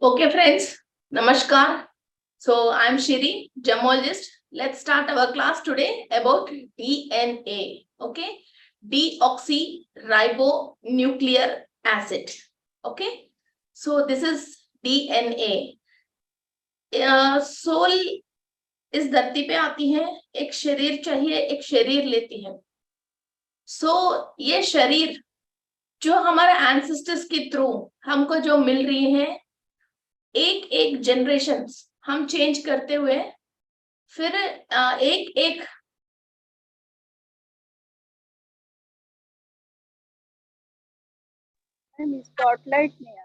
Okay, friends, Namaskar. So I'm Shiri, gemologist. Let's start our class today about DNA. Okay, deoxyribonucleic acid. Okay, so this is DNA. Soul इस धरती पे आती है, एक शरीर चाहिए, एक शरीर लेती है. ये शरीर जो हमारे एंसेस्टर्स के थ्रू हमको जो मिल रही है, एक एक जनरेशन हम चेंज करते हुए फिर एक एक स्पॉटलाइट नहीं आ रहा.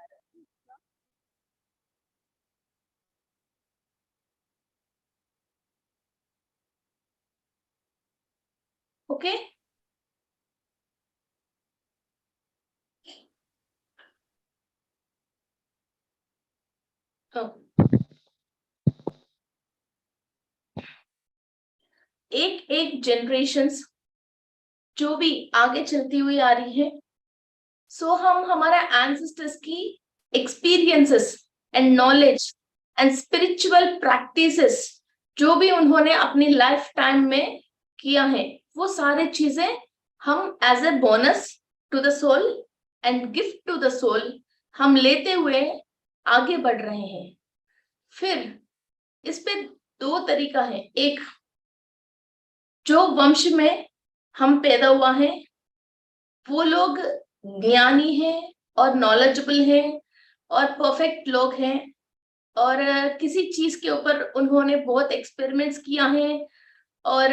ओके. एक एक जनरेशन्स जो भी आगे चलती हुई आ रही है, हम हमारा एंसेस्टर्स की experiences and knowledge and spiritual practices जो भी उन्होंने अपनी लाइफ टाइम में किया है, वो सारे चीजें हम as a bonus to the soul and gift to the soul हम लेते हुए आगे बढ़ रहे हैं. फिर इस पे दो तरीका है. एक, जो वंश में हम पैदा हुआ है वो लोग ज्ञानी हैं और नॉलेजेबल हैं और परफेक्ट लोग हैं और किसी चीज के ऊपर उन्होंने बहुत एक्सपेरिमेंट्स किया है और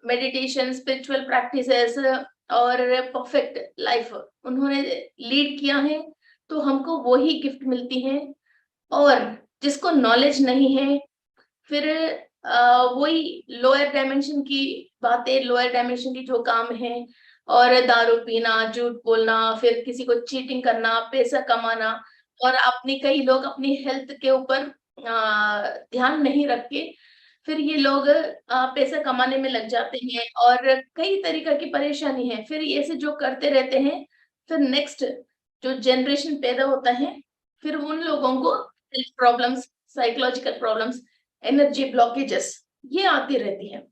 मेडिटेशन, स्पिरिचुअल प्रैक्टिसेस और परफेक्ट लाइफ उन्होंने लीड किया है, तो हमको वही गिफ्ट मिलती है. और जिसको नॉलेज नहीं है, फिर वही लोअर डायमेंशन की बातें, लोअर डायमेंशन की जो काम है, और दारू पीना, झूठ बोलना, फिर किसी को चीटिंग करना, पैसा कमाना, और अपनी कई लोग अपनी हेल्थ के ऊपर ध्यान नहीं रख के फिर ये लोग पैसा कमाने में लग जाते हैं और कई तरीका की परेशानी है. फिर ऐसे जो करते रहते हैं, फिर नेक्स्ट जो जनरेशन पैदा होता है, फिर उन लोगों को health problems, psychological problems, energy blockages ये आती रहती है.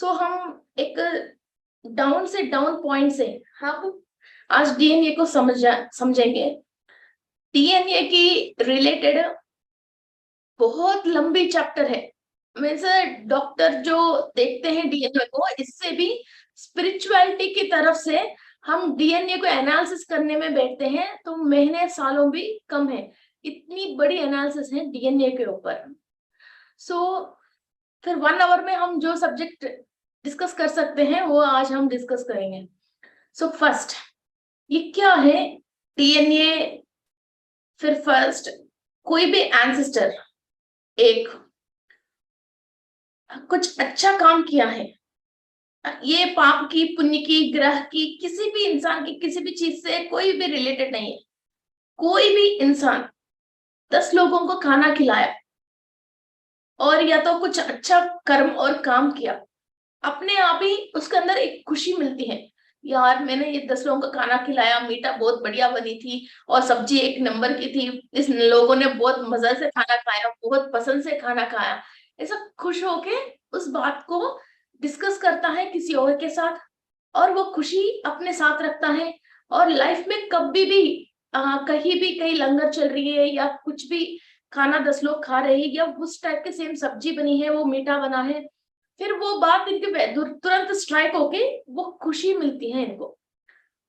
हम एक डाउन से डाउन पॉइंट से हम आज डीएनए को समझेंगे. डीएनए की रिलेटेड बहुत लंबी चैप्टर है. मीन्स डॉक्टर जो देखते हैं डीएनए को, इससे भी स्पिरिचुअलिटी की तरफ से हम डीएनए को एनालिसिस करने में बैठते हैं तो महीने सालों भी कम है. इतनी बड़ी एनालिसिस है डीएनए के ऊपर. फिर 1 आवर में हम जो सब्जेक्ट डिस्कस कर सकते हैं वो आज हम डिस्कस करेंगे. फर्स्ट, ये क्या है डीएनए. फिर फर्स्ट, कोई भी एंसेस्टर एक कुछ अच्छा काम किया है, ये पाप की, पुण्य की, ग्रह की, किसी भी इंसान की किसी भी चीज से कोई भी रिलेटेड नहीं है. कोई भी इंसान 10 लोगों को खाना खिलाया और या तो कुछ अच्छा कर्म और काम किया, अपने आप ही उसके अंदर एक खुशी मिलती है. यार मैंने ये 10 लोगों का खाना खिलाया, मीठा बहुत बढ़िया बनी थी और सब्जी 1 नंबर की थी, इस लोगों ने बहुत मजा से खाना खाया, बहुत पसंद से खाना खाया. ऐसा खुश होके उस बात को डिस्कस करता है किसी और के साथ और वो खुशी अपने साथ रखता है. और लाइफ में कभी भी कहीं भी कहीं लंगर चल रही है या कुछ भी खाना 10 लोग खा रहे हैं या उस टाइप के सेम सब्जी बनी है, वो मीठा बना है, फिर वो बात इनके तुरंत स्ट्राइक होके वो खुशी मिलती है इनको.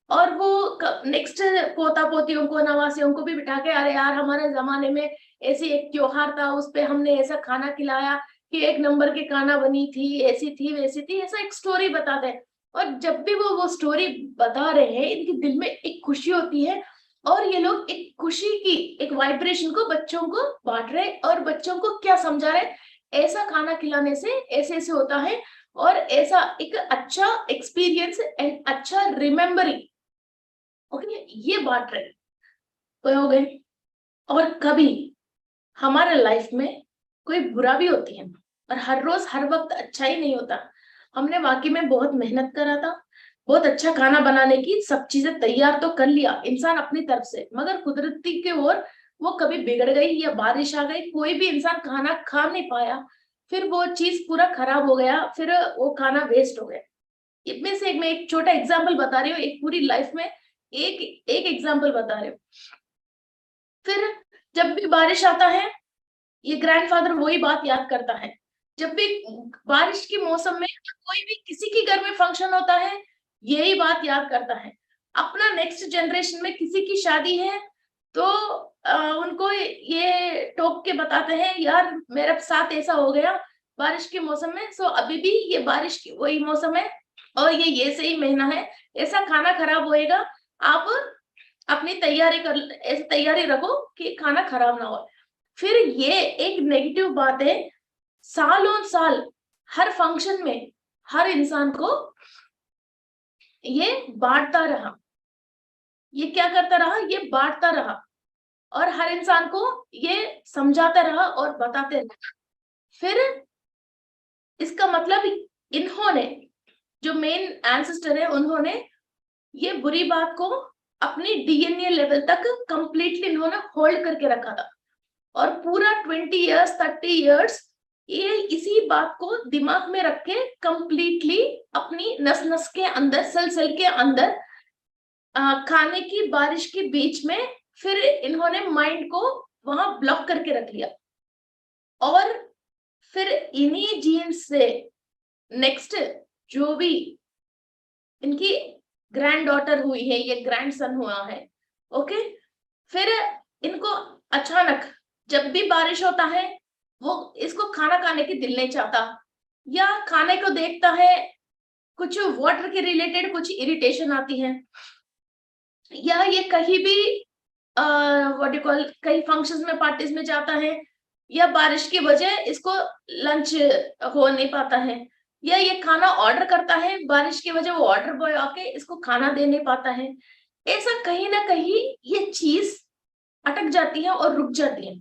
और वो नेक्स्ट पोता पोतियों को, नवासियों को भी बिठा के, अरे यार हमारे जमाने में ऐसे एक त्योहार था, उस पे हमने ऐसा खाना खिलाया कि 1 नंबर की खाना बनी थी, ऐसी थी वैसी थी, ऐसा एक स्टोरी बताते हैं. और जब भी वो स्टोरी बता रहे हैं, इनके दिल में एक खुशी होती है और ये लोग एक खुशी की एक वाइब्रेशन को बच्चों को बांट रहे और बच्चों को क्या समझा रहे, ऐसा खाना खिलाने से ऐसे ऐसे होता है और ऐसा एक अच्छा एक्सपीरियंस एंड अच्छा रिमेम्बरिंग. ओके, ये बात रहे हो गए. और कभी हमारे लाइफ में कोई बुरा भी होती है और हर रोज हर वक्त अच्छा ही नहीं होता. हमने वाकई में बहुत मेहनत करा था, बहुत अच्छा खाना बनाने की सब चीजें तैयार तो कर लिया इंसान अपनी तरफ से, मगर कुदरती के ओर वो कभी बिगड़ गई या बारिश आ गई, कोई भी इंसान खाना खा नहीं पाया, फिर वो चीज पूरा खराब हो गया, फिर वो खाना वेस्ट हो गया। इनमें से मैं एक छोटा एग्जाम्पल बता रही हूँ, एक पूरी लाइफ में एक एक एग्जाम्पल बता रही हूँ। फिर जब भी बारिश आता है, ये ग्रैंडफादर वही बात याद करता है, जब भी बारिश के मौसम में कोई भी किसी के घर में फंक्शन होता है, यही बात याद करता है। अपना नेक्स्ट जनरेशन में किसी की शादी है तो उनको ये टोक के बताते हैं, यार मेरे साथ ऐसा हो गया बारिश के मौसम में, सो अभी भी ये बारिश की वही मौसम है और ये सही महीना है, ऐसा खाना खराब होएगा, आप अपनी ऐसी तैयारी रखो कि खाना खराब ना हो। फिर ये एक नेगेटिव बात है, सालों साल हर फंक्शन में हर इंसान को ये बांटता रहा, ये क्या करता रहा, ये बांटता रहा और हर इंसान को ये समझाता रहा और बताते रहा। फिर इसका मतलब इन्होंने जो मेन एंसेस्टर है, उन्होंने ये बुरी बात को अपनी डीएनए लेवल तक कंप्लीटली इन्होंने होल्ड करके रखा था और पूरा 20 इयर्स 30 इयर्स ये इसी बात को दिमाग में रख के कंप्लीटली अपनी नस नस के अंदर, सेल सेल के अंदर खाने की बारिश के बीच में फिर इन्होंने माइंड को वहां ब्लॉक करके रख लिया। और फिर इन्हीं जीन्स से नेक्स्ट जो भी इनकी ग्रैंड डॉटर हुई है, ये ग्रैंड सन हुआ है, ओके, फिर इनको अचानक जब भी बारिश होता है, वो इसको खाना खाने की दिल नहीं चाहता, या खाने को देखता है कुछ वाटर के रिलेटेड कुछ इरिटेशन आती है, या ये कहीं भी व्हाट यू कॉल कहीं फंक्शंस में पार्टीज में जाता है, या बारिश की वजह इसको लंच हो नहीं पाता है, या ये खाना ऑर्डर करता है, बारिश की वजह वो ऑर्डर बॉय आके इसको खाना दे नहीं पाता है, ऐसा कहीं ना कहीं ये चीज अटक जाती है और रुक जाती है।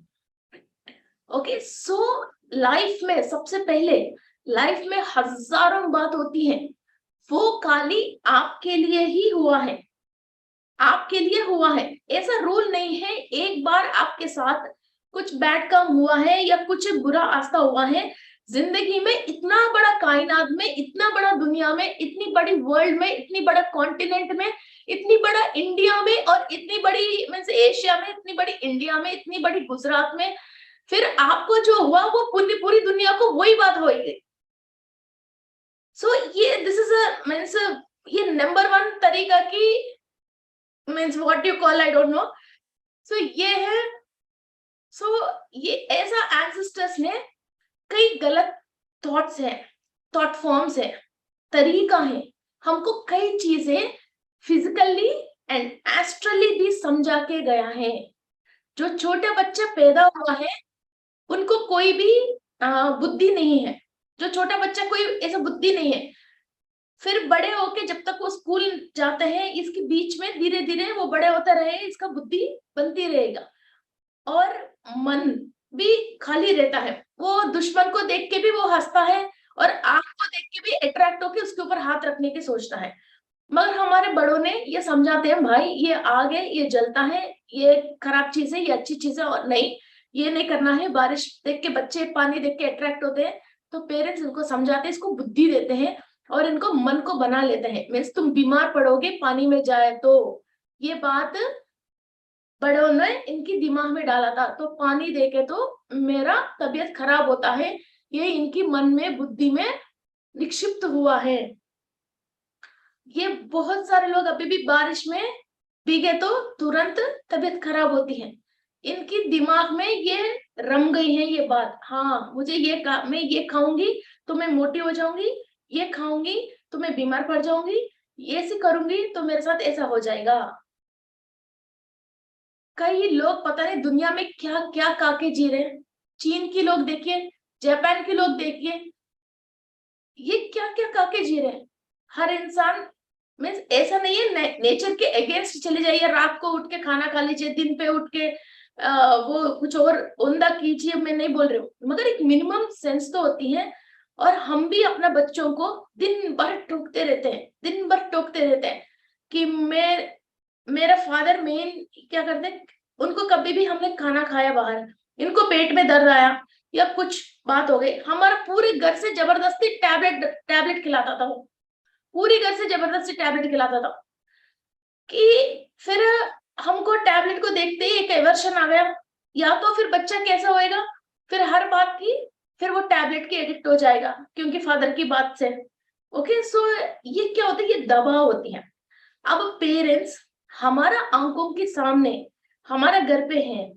ओके, सो लाइफ में सबसे पहले, लाइफ में हजारों बात होती है, वो खाली आपके लिए ही हुआ है, आपके लिए हुआ है, ऐसा रूल नहीं है। एक बार आपके साथ कुछ बैड काम हुआ है या कुछ बुरा आस्था हुआ है जिंदगी में, इतना बड़ा कायनात में, इतना बड़ा दुनिया में, इतनी बड़ी वर्ल्ड में, इतनी बड़ा कॉन्टिनेंट में, इतनी बड़ा इंडिया में और इतनी बड़ी मीन्स एशिया में, इतनी बड़ी इंडिया में, इतनी बड़ी गुजरात में, फिर आपको जो हुआ वो पूरी दुनिया को वही बात होगी। सो ये दिस इज अ मीन्स ये नंबर 1 तरीका की means what you call I don't know, so ये है। सो ये ऐसा एंसेस्टर्स ने कई गलत थॉट्स हैं, थॉट फॉर्म्स है, तरीका है, हमको कई चीजें फिजिकली एंड एस्ट्रली भी समझा के गया है। जो छोटा बच्चा पैदा हुआ है उनको कोई भी बुद्धि नहीं है, जो छोटा बच्चा कोई ऐसा बुद्धि नहीं है, फिर बड़े होके जब तक वो स्कूल जाते हैं, इसके बीच में धीरे धीरे वो बड़े होता रहे, इसका बुद्धि बनती रहेगा और मन भी खाली रहता है, वो दुश्मन को देख के भी वो हंसता है और आंख को देख के भी अट्रैक्ट होके उसके ऊपर हाथ रखने की सोचता है। मगर हमारे बड़ों ने ये समझाते हैं, भाई ये आग है, ये जलता है, ये खराब चीज है, ये अच्छी चीज है, और नहीं ये नहीं करना है। बारिश देख के बच्चे पानी देख के अट्रैक्ट होते हैं, तो पेरेंट्स इनको समझाते हैं, इसको बुद्धि देते हैं और इनको मन को बना लेते हैं। मीन्स तुम बीमार पड़ोगे पानी में जाए तो, ये बात बड़ों ने इनकी दिमाग में डाला था, तो पानी देके तो मेरा तबीयत खराब होता है, ये इनकी मन में बुद्धि में निक्षिप्त हुआ है। ये बहुत सारे लोग अभी भी बारिश में भीगे तो तुरंत तबीयत खराब होती है, इनकी दिमाग में ये रम गई है ये बात, हाँ मुझे मैं ये खाऊंगी तो मैं मोटी हो जाऊंगी, ये खाऊंगी तो मैं बीमार पड़ जाऊंगी, ये ऐसे करूंगी तो मेरे साथ ऐसा हो जाएगा। कई लोग पता नहीं दुनिया में क्या क्या काके जी रहे हैं, चीन के लोग देखिए, जापान के लोग देखिए, ये क्या क्या काके जी रहे हैं। हर इंसान मीन्स ऐसा नहीं है नेचर के अगेंस्ट चले जाइए, रात को उठ के खाना खा लीजिए, दिन पे उठ के वो कुछ और उमदा कीजिए, मैं नहीं बोल रही हूँ, मगर एक मिनिमम सेंस तो होती है। और हम भी अपने बच्चों को दिन भर टोकते रहते हैं, दिन भर टोकते रहते हैं कि मेरा फादर मेन क्या करते हैं, उनको कभी भी हमने खाना खाया बाहर, इनको पेट में दर्द आया या कुछ बात हो गई, हमारा पूरे घर से जबरदस्ती टैबलेट टैबलेट खिलाता था, वो पूरी घर से जबरदस्ती टैबलेट खिलाता था कि फिर हमको टैबलेट को देखते ही एक एवर्शन आ गया, या तो फिर बच्चा कैसा होएगा, फिर हर बात की फिर वो टैबलेट की एडिक्ट हो जाएगा क्योंकि फादर की बात से। ओके, सो ये क्या होता है, ये दबाव होती है। अब पेरेंट्स हमारा आंखों के सामने हमारा घर पे हैं,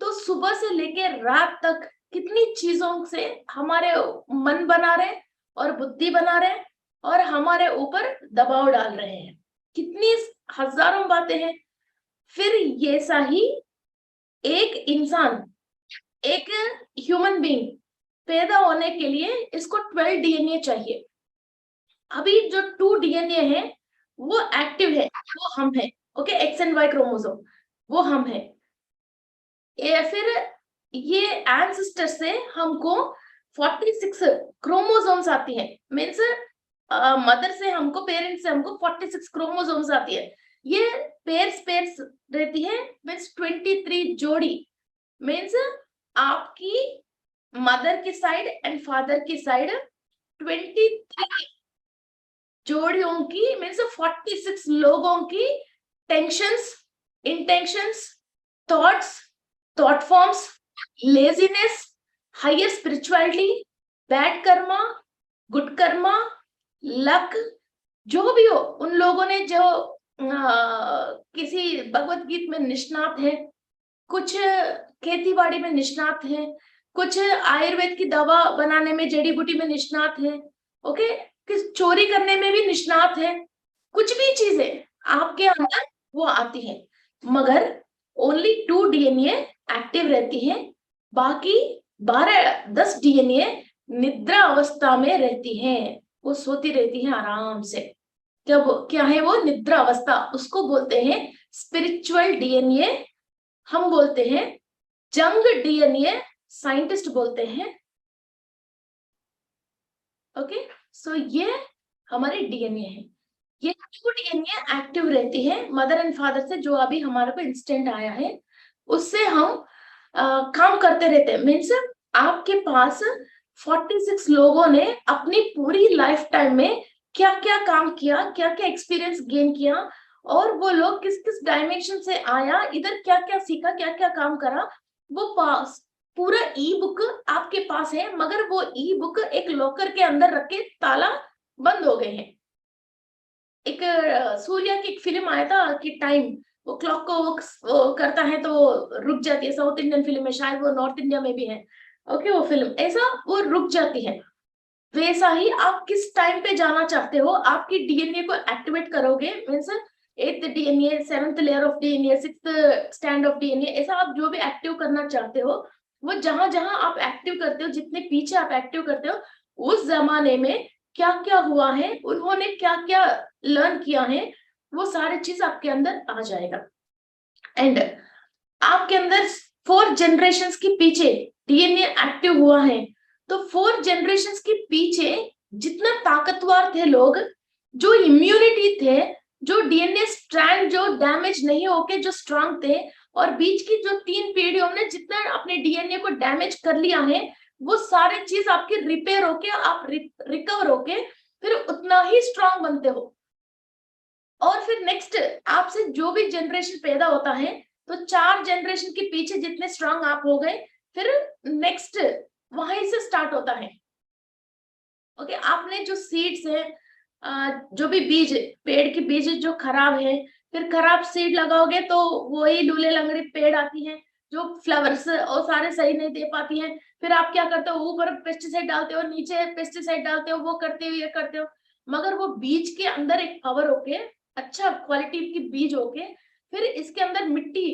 तो सुबह से लेके रात तक कितनी चीजों से हमारे मन बना रहे और बुद्धि बना रहे और हमारे ऊपर दबाव डाल रहे हैं, कितनी हजारों बातें हैं। फिर ये सा ही एक इंसान, एक ह्यूमन बीइंग पैदा होने के लिए इसको 12 डीएनए चाहिए। अभी जो 2 डीएनए है वो एक्टिव है, वो हम है। Okay, X and Y chromosome वो हम है। फिर ये एंसेस्टर से हमको 46 क्रोमोसोम्स आती है, मीन्स मदर से हमको, पेरेंट्स से हमको 46 क्रोमोसोम्स आती है। ये पेयर्स पेयर्स रहती है, मीन्स 23 जोड़ी, मीन्स आपकी मदर की साइड एंड फादर की साइड 23 जोड़ियों की, मीन्स 46 लोगों की tensions, intentions, thoughts, thought forms, laziness, higher spirituality, bad karma, good karma, luck, जो भी हो, उन लोगों ने जो किसी भगवत गीत में निष्णात है, कुछ खेती बाड़ी में निष्णात है, कुछ आयुर्वेद की दवा बनाने में, जड़ी बूटी में निष्णात है, ओके, किस चोरी करने में भी निष्णात है, कुछ भी चीजें आपके अंदर वो आती है, मगर ओनली 2 डीएनए एक्टिव रहती है, बाकी 12-10 डीएनए निद्रा अवस्था में रहती है, वो सोती रहती है आराम से। जब क्या है वो निद्रा अवस्था, उसको बोलते हैं स्पिरिचुअल डीएनए, हम बोलते हैं जंग डीएनए, साइंटिस्ट बोलते हैं। ओके, सो ये हमारे डीएनए है। ये 2 डीएनए एक्टिव रहती है मदर एंड फादर से, जो अभी हमारे को इंस्टेंट आया है उससे हम काम करते रहते हैं। मीन्स आपके पास 46 लोगों ने अपनी पूरी लाइफ टाइम में क्या क्या काम किया, क्या क्या एक्सपीरियंस गेन किया, और वो लोग किस किस डायमेंशन से आया, इधर क्या क्या सीखा, क्या क्या काम करा, वो पास पूरा ई बुक आपके पास है, मगर वो ई बुक एक लॉकर के अंदर रख के ताला बंद हो गए हैं। एक सूर्या की एक फिल्म आया था कि टाइम, वो क्लॉक को वो करता है तो रुक जाती है, साउथ इंडियन फिल्म है, शायद वो नॉर्थ इंडिया में भी है। ओके, वो फिल्म ऐसा वो रुक जाती है, वैसा ही आप किस टाइम पे जाना चाहते हो, आपकी डीएनए को एक्टिवेट करोगे, means 8th DNA, 7th layer of DNA, 6th stand of DNA, ऐसा आप जो भी एक्टिव करना चाहते हो, वो जहां जहां आप एक्टिव करते हो, जितने पीछे आप एक्टिव करते हो, उस जमाने में क्या क्या हुआ है, उन्होंने क्या क्या लर्न किया है, वो सारी चीज आपके अंदर आ जाएगा। एंड आपके अंदर 4 जनरेशंस के पीछे डीएनए एक्टिव हुआ है, तो 4 जनरेशंस के पीछे जितना ताकतवर थे लोग, जो इम्यूनिटी थे, जो डीएनए स्ट्रैंड जो डैमेज नहीं होके जो स्ट्रांग थे, और बीच की जो 3 पीढ़ियों ने जितना अपने डीएनए को डैमेज कर लिया है, वो सारे चीज आपके रिपेयर होके, आप रिकवर होके फिर उतना ही स्ट्रांग बनते हो। और फिर नेक्स्ट आपसे जो भी जनरेशन पैदा होता है, तो 4 जनरेशन के पीछे जितने स्ट्रांग आप हो गए, फिर नेक्स्ट वहीं से स्टार्ट होता है। ओके, आपने जो सीड्स है, जो भी बीज, पेड़ के बीज जो खराब है, फिर खराब सीड लगाओगे तो वही लूले लंगड़ी पेड़ आती है, जो फ्लावर्स और सारे सही नहीं दे पाती हैं। फिर आप क्या करते हो, ऊपर पेस्टिसाइड डालते हो, नीचे पेस्टिसाइड डालते हो, वो करते हो, ये करते हो, मगर वो बीज के अंदर एक पावर होके, अच्छा क्वालिटी की बीज होके, फिर इसके अंदर मिट्टी,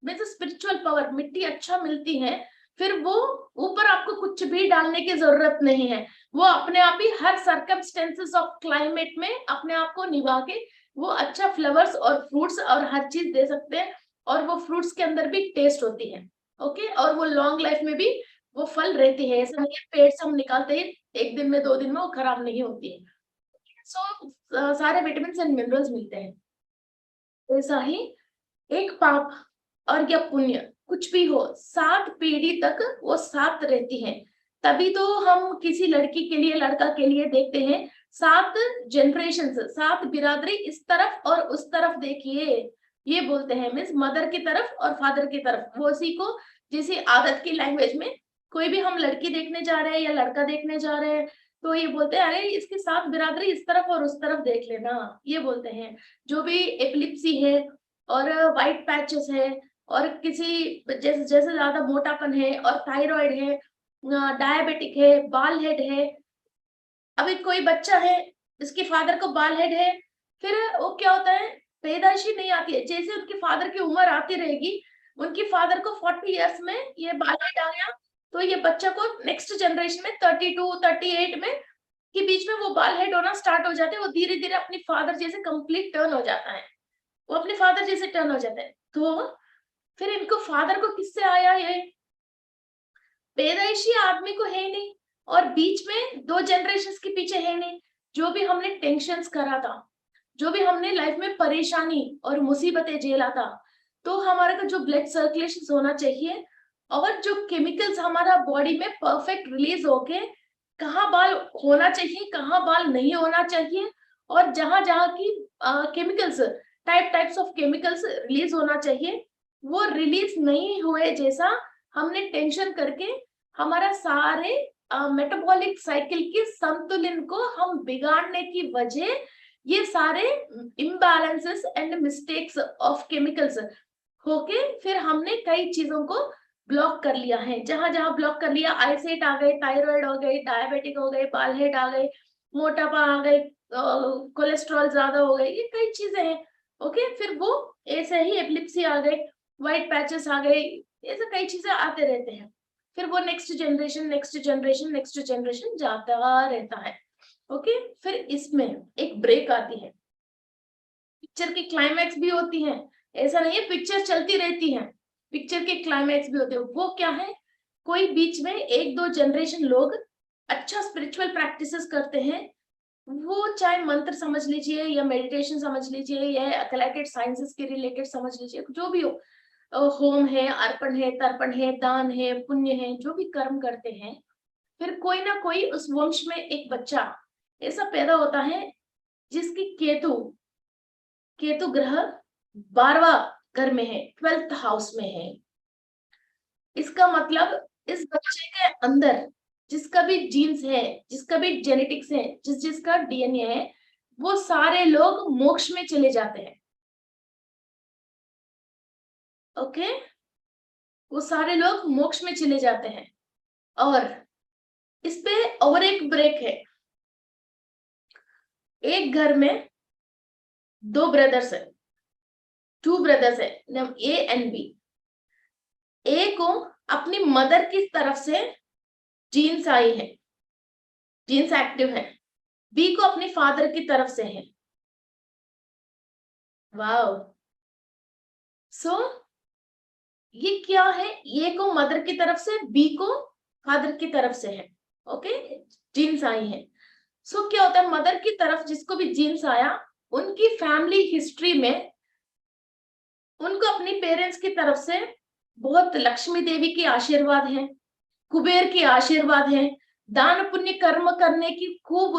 मीन्स स्पिरिचुअल पावर, मिट्टी अच्छा मिलती है, फिर वो ऊपर आपको कुछ भी डालने की जरूरत नहीं है, वो अपने आप ही हर सर्कमस्टेंसेस ऑफ क्लाइमेट में अपने आप को निभा के वो अच्छा फ्लावर्स और फ्रूट्स और हर चीज दे सकते हैं, और वो फ्रूट्स के अंदर भी टेस्ट होती है। ओके, और वो लॉन्ग लाइफ में भी वो फल रहती है, ऐसा नहीं है पेड़ से हम निकालते हैं 1 दिन में 2 दिन में वो खराब नहीं होती है। सारे विटामिन एंड मिनरल्स मिलते हैं। ऐसा ही एक पाप और या पुण्य कुछ भी हो, 7 पीढ़ी तक वो साथ रहती हैं। तभी तो हम किसी लड़की के लिए, लड़का के लिए देखते हैं 7 जनरेशन, 7 बिरादरी इस तरफ और उस तरफ देखिए, ये बोलते हैं, मीन्स मदर की तरफ और फादर की तरफ। वो उसी को जैसे आदत की लैंग्वेज में कोई भी हम लड़की देखने जा रहे हैं या लड़का देखने जा रहे हैं तो ये बोलते हैं अरे इसके 7 बिरादरी इस तरफ और उस तरफ देख लेना, ये बोलते हैं। जो भी एपिलिप्सी है और वाइट पैचेस है और किसी जैसे जैसे ज्यादा मोटापन है और थायराइड है, डायबिटिक है, बाल हेड है। अभी कोई बच्चा है जिसके फादर को बाल हेड है, फिर वो क्या होता है, पैदाइशी नहीं आती है, जैसे उनके फादर की उम्र आती रहेगी, उनकी फादर को 40 इयर्स में ये बाल हेड आ गया, तो ये बच्चा को नेक्स्ट जनरेशन में 32 38 में के बीच में वो बाल हेड होना स्टार्ट हो जाते हैं। वो धीरे धीरे अपनी फादर जैसे कंप्लीट टर्न हो जाता है, वो अपने फादर जैसे टर्न हो जाता है। तो फिर इनको फादर को किससे आया, ये पैदाइशी आदमी को है नहीं, और बीच में 2 जनरेशंस के पीछे है नहीं। जो भी हमने टेंशन्स करा था, जो भी हमने लाइफ में परेशानी और मुसीबतें झेला था, तो हमारे का जो ब्लड सर्कुलेशन होना चाहिए और जो केमिकल्स हमारा बॉडी में परफेक्ट रिलीज होके कहाँ बाल होना चाहिए, कहाँ बाल नहीं होना चाहिए, और जहां जहां की chemicals, types of chemicals release होना चाहिए, वो रिलीज नहीं हुए जैसा हमने टेंशन करके हमारा सारे मेटाबॉलिक साइकिल के संतुलन को हम बिगाड़ने की वजह ये सारे imbalances and mistakes of chemicals होके फिर हमने कई चीजों को ब्लॉक कर लिया है। जहां जहां ब्लॉक कर लिया, आईसाइट आ गए, थायराइड हो गए, डायबिटिक हो गए, बाल हेड आ गए, मोटापा आ गए, कोलेस्ट्रॉल ज्यादा हो गए, ये कई चीजें हैं। ओके, फिर वो ऐसे ही एपिलिप्सी आ गए, व्हाइट पैचेस आ गए, ऐसे कई चीजें आते रहते हैं। फिर वो next generation next generation next generation जाता रहता है। ओके, फिर इसमें एक ब्रेक आती है, पिक्चर की क्लाइमैक्स भी होती है, ऐसा नहीं है पिक्चर चलती रहती है, पिक्चर के क्लाइमैक्स भी होते हैं। वो क्या है, कोई बीच में 1-2 जनरेशन लोग अच्छा स्पिरिचुअल प्रैक्टिसेस करते हैं, वो चाहे मंत्र समझ लीजिए या मेडिटेशन समझ लीजिए या एथलेटिक साइंसेस के रिलेटेड समझ लीजिए, जो भी हो, होम है, अर्पण है, तर्पण है, दान है, पुण्य है, जो भी कर्म करते हैं, फिर कोई ना कोई उस वंश में एक बच्चा ऐसा पैदा होता है जिसकी केतु केतु ग्रह 12वां घर में है, 12th हाउस में है। इसका मतलब इस बच्चे के अंदर जिसका भी जीन्स है, जिसका भी जेनेटिक्स है, जिसका डीएनए है, वो सारे लोग मोक्ष में चले जाते हैं। ओके, वो सारे लोग मोक्ष में चले जाते हैं। और इस पे और एक ब्रेक है, एक घर में 2 ब्रदर्स है, 2 ब्रदर्स है, नाम ए एंड बी। ए को अपनी मदर की तरफ से जीन्स आई है, जीन्स एक्टिव है, बी को अपने फादर की तरफ से है। वाओ, सो ये क्या है, ए को मदर की तरफ से, बी को फादर की तरफ से है। ओके, जीन्स आई है। सो क्या होता है, मदर की तरफ जिसको भी जीन्स आया, उनकी फैमिली हिस्ट्री में उनको अपनी पेरेंट्स की तरफ से बहुत लक्ष्मी देवी की आशीर्वाद है, कुबेर की आशीर्वाद है, दान पुण्य कर्म करने की खूब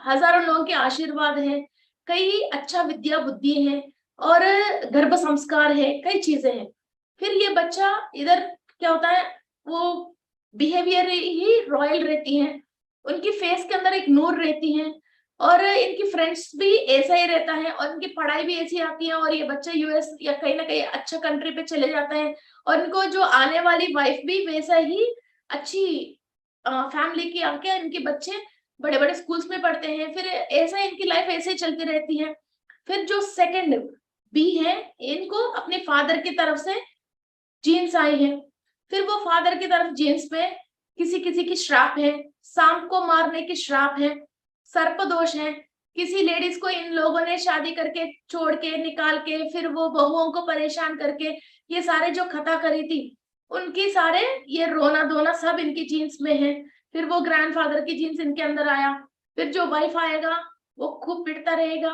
हजारों लोगों के आशीर्वाद है, कई अच्छा विद्या बुद्धि है और गर्भ संस्कार है, कई चीजें हैं। फिर ये बच्चा इधर क्या होता है, वो बिहेवियर ही रॉयल रहती है, उनकी फेस के अंदर एक नूर रहती है और इनकी फ्रेंड्स भी ऐसा ही रहता है और इनकी पढ़ाई भी ऐसी आती है और ये बच्चा यूएस या कहीं ना कहीं अच्छा कंट्री पे चले जाता है और इनको जो आने वाली वाइफ भी वैसा ही अच्छी फैमिली की आके इनके बच्चे बड़े बड़े स्कूल्स में पढ़ते हैं, फिर ऐसा इनकी लाइफ ऐसे ही चलती रहती है। फिर जो सेकंड बी है, इनको अपने फादर की तरफ से जीन्स आई है, फिर वो फादर की तरफ जीन्स में किसी किसी की श्राप है, सांप को मारने की श्राप है, सर्प दोष है, किसी लेडीज को इन लोगों ने शादी करके छोड़ के निकाल के फिर वो बहुओं को परेशान करके ये सारे जो खता करी थी उनकी सारे ये रोना धोना सब इनकी जीन्स में है। फिर वो ग्रैंडफादर की जीन्स इनके अंदर आया, फिर जो वाइफ आएगा वो खूब पिटता रहेगा,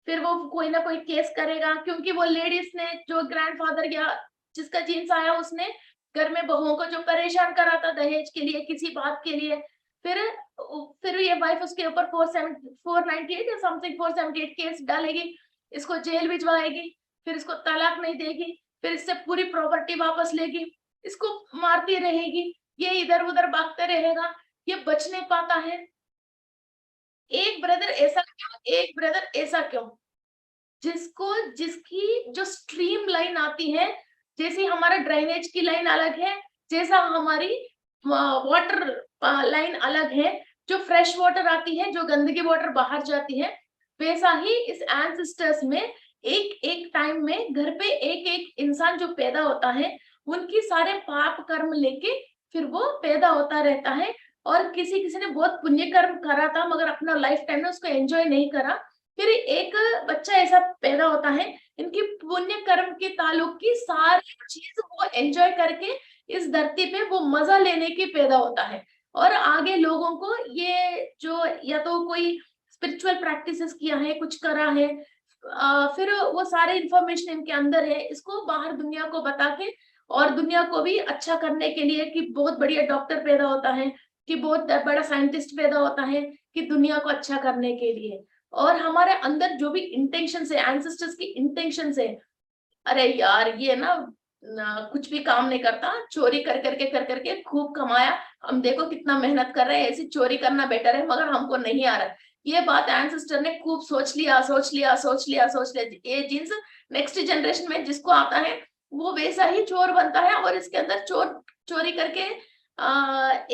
फिर वो कोई ना कोई केस करेगा क्योंकि वो लेडीज ने जो ग्रैंडफादर या जिसका जीन्स आया उसने घर में बहुओं को जो परेशान करा था दहेज के लिए किसी बात के लिए, फिर ये वाइफ उसके ऊपर 498 या समथिंग 478 केस डालेगी, इसको जेल भिजवाएगी, फिर इसको तलाक नहीं देगी, फिर इससे पूरी प्रॉपर्टी वापस लेगी, इसको मारती रहेगी, ये इधर उधर भागते रहेगा, ये बच नहीं पाता है। एक ब्रदर ऐसा क्यों, एक ब्रदर ऐसा क्यों? जिसकी जो स्ट्रीम लाइन आती है, जैसे हमारा ड्रेनेज की लाइन अलग है, जैसा हमारी वाटर लाइन अलग है, जो फ्रेश वाटर आती है, जो गंदगी वाटर बाहर जाती है, वैसा ही इस एंसेस्टर्स में एक एक टाइम में घर पे एक एक इंसान जो पैदा होता है, उनकी सारे पाप कर्म लेके फिर वो पैदा होता रहता है। और किसी किसी ने बहुत पुण्य कर्म करा था मगर अपना लाइफ टाइम में उसको एंजॉय नहीं करा, फिर एक बच्चा ऐसा पैदा होता है, इनकी पुण्य कर्म के ताल्लुक की सारी चीज वो एंजॉय करके इस धरती पे वो मजा लेने की पैदा होता है। और आगे लोगों को ये जो या तो कोई स्पिरिचुअल प्रैक्टिसेस किया है, कुछ करा है, फिर वो सारे इंफॉर्मेशन इनके अंदर है, इसको बाहर दुनिया को बता के और दुनिया को भी अच्छा करने के लिए कि बहुत बढ़िया डॉक्टर पैदा होता है, कि बहुत बड़ा साइंटिस्ट पैदा होता है, कि दुनिया को अच्छा करने के लिए। और हमारे अंदर जो भी इंटेंशन है, एंसेस्टर्स की इंटेंशन है, अरे यार ये ना कुछ भी काम नहीं करता, चोरी कर करके खूब कमाया, हम देखो कितना मेहनत कर रहे हैं, ऐसी चोरी करना बेटर है, मगर हमको नहीं आ रहा। ये बात एंसेस्टर ने खूब सोच लिया, ये जीन्स नेक्स्ट जनरेशन में जिसको आता है वो वैसा ही चोर बनता है, और इसके अंदर चोरी करके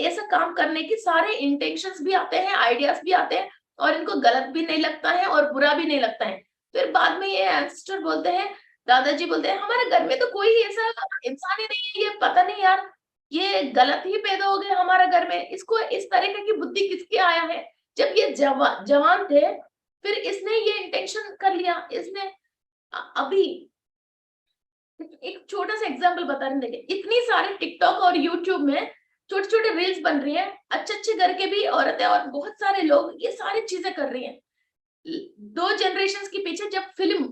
ऐसा काम करने की सारे इंटेंशंस भी आते हैं, आइडियाज भी आते हैं, और इनको गलत भी नहीं लगता है और बुरा भी नहीं लगता है। फिर बाद में ये एंसेस्टर बोलते हैं, दादाजी बोलते हैं, हमारे घर में तो कोई ऐसा इंसान ही नहीं है, ये पता नहीं यार ये गलत ही पैदा हो गया हमारे घर में, इसको इस तरीके की बुद्धि किसके आया है? जब ये जवान थे फिर इसने ये इंटेंशन कर लिया, इसने अभी एक छोटा सा एग्जांपल बता रहे हैं, देखिए इतनी सारे टिकटॉक और यूट्यूब में छोटे छोटे रील्स बन रही हैं, अच्छे अच्छे घर के भी औरतें और बहुत सारे लोग ये सारी चीजें कर रही हैं। 2 जनरेशन के पीछे जब फिल्म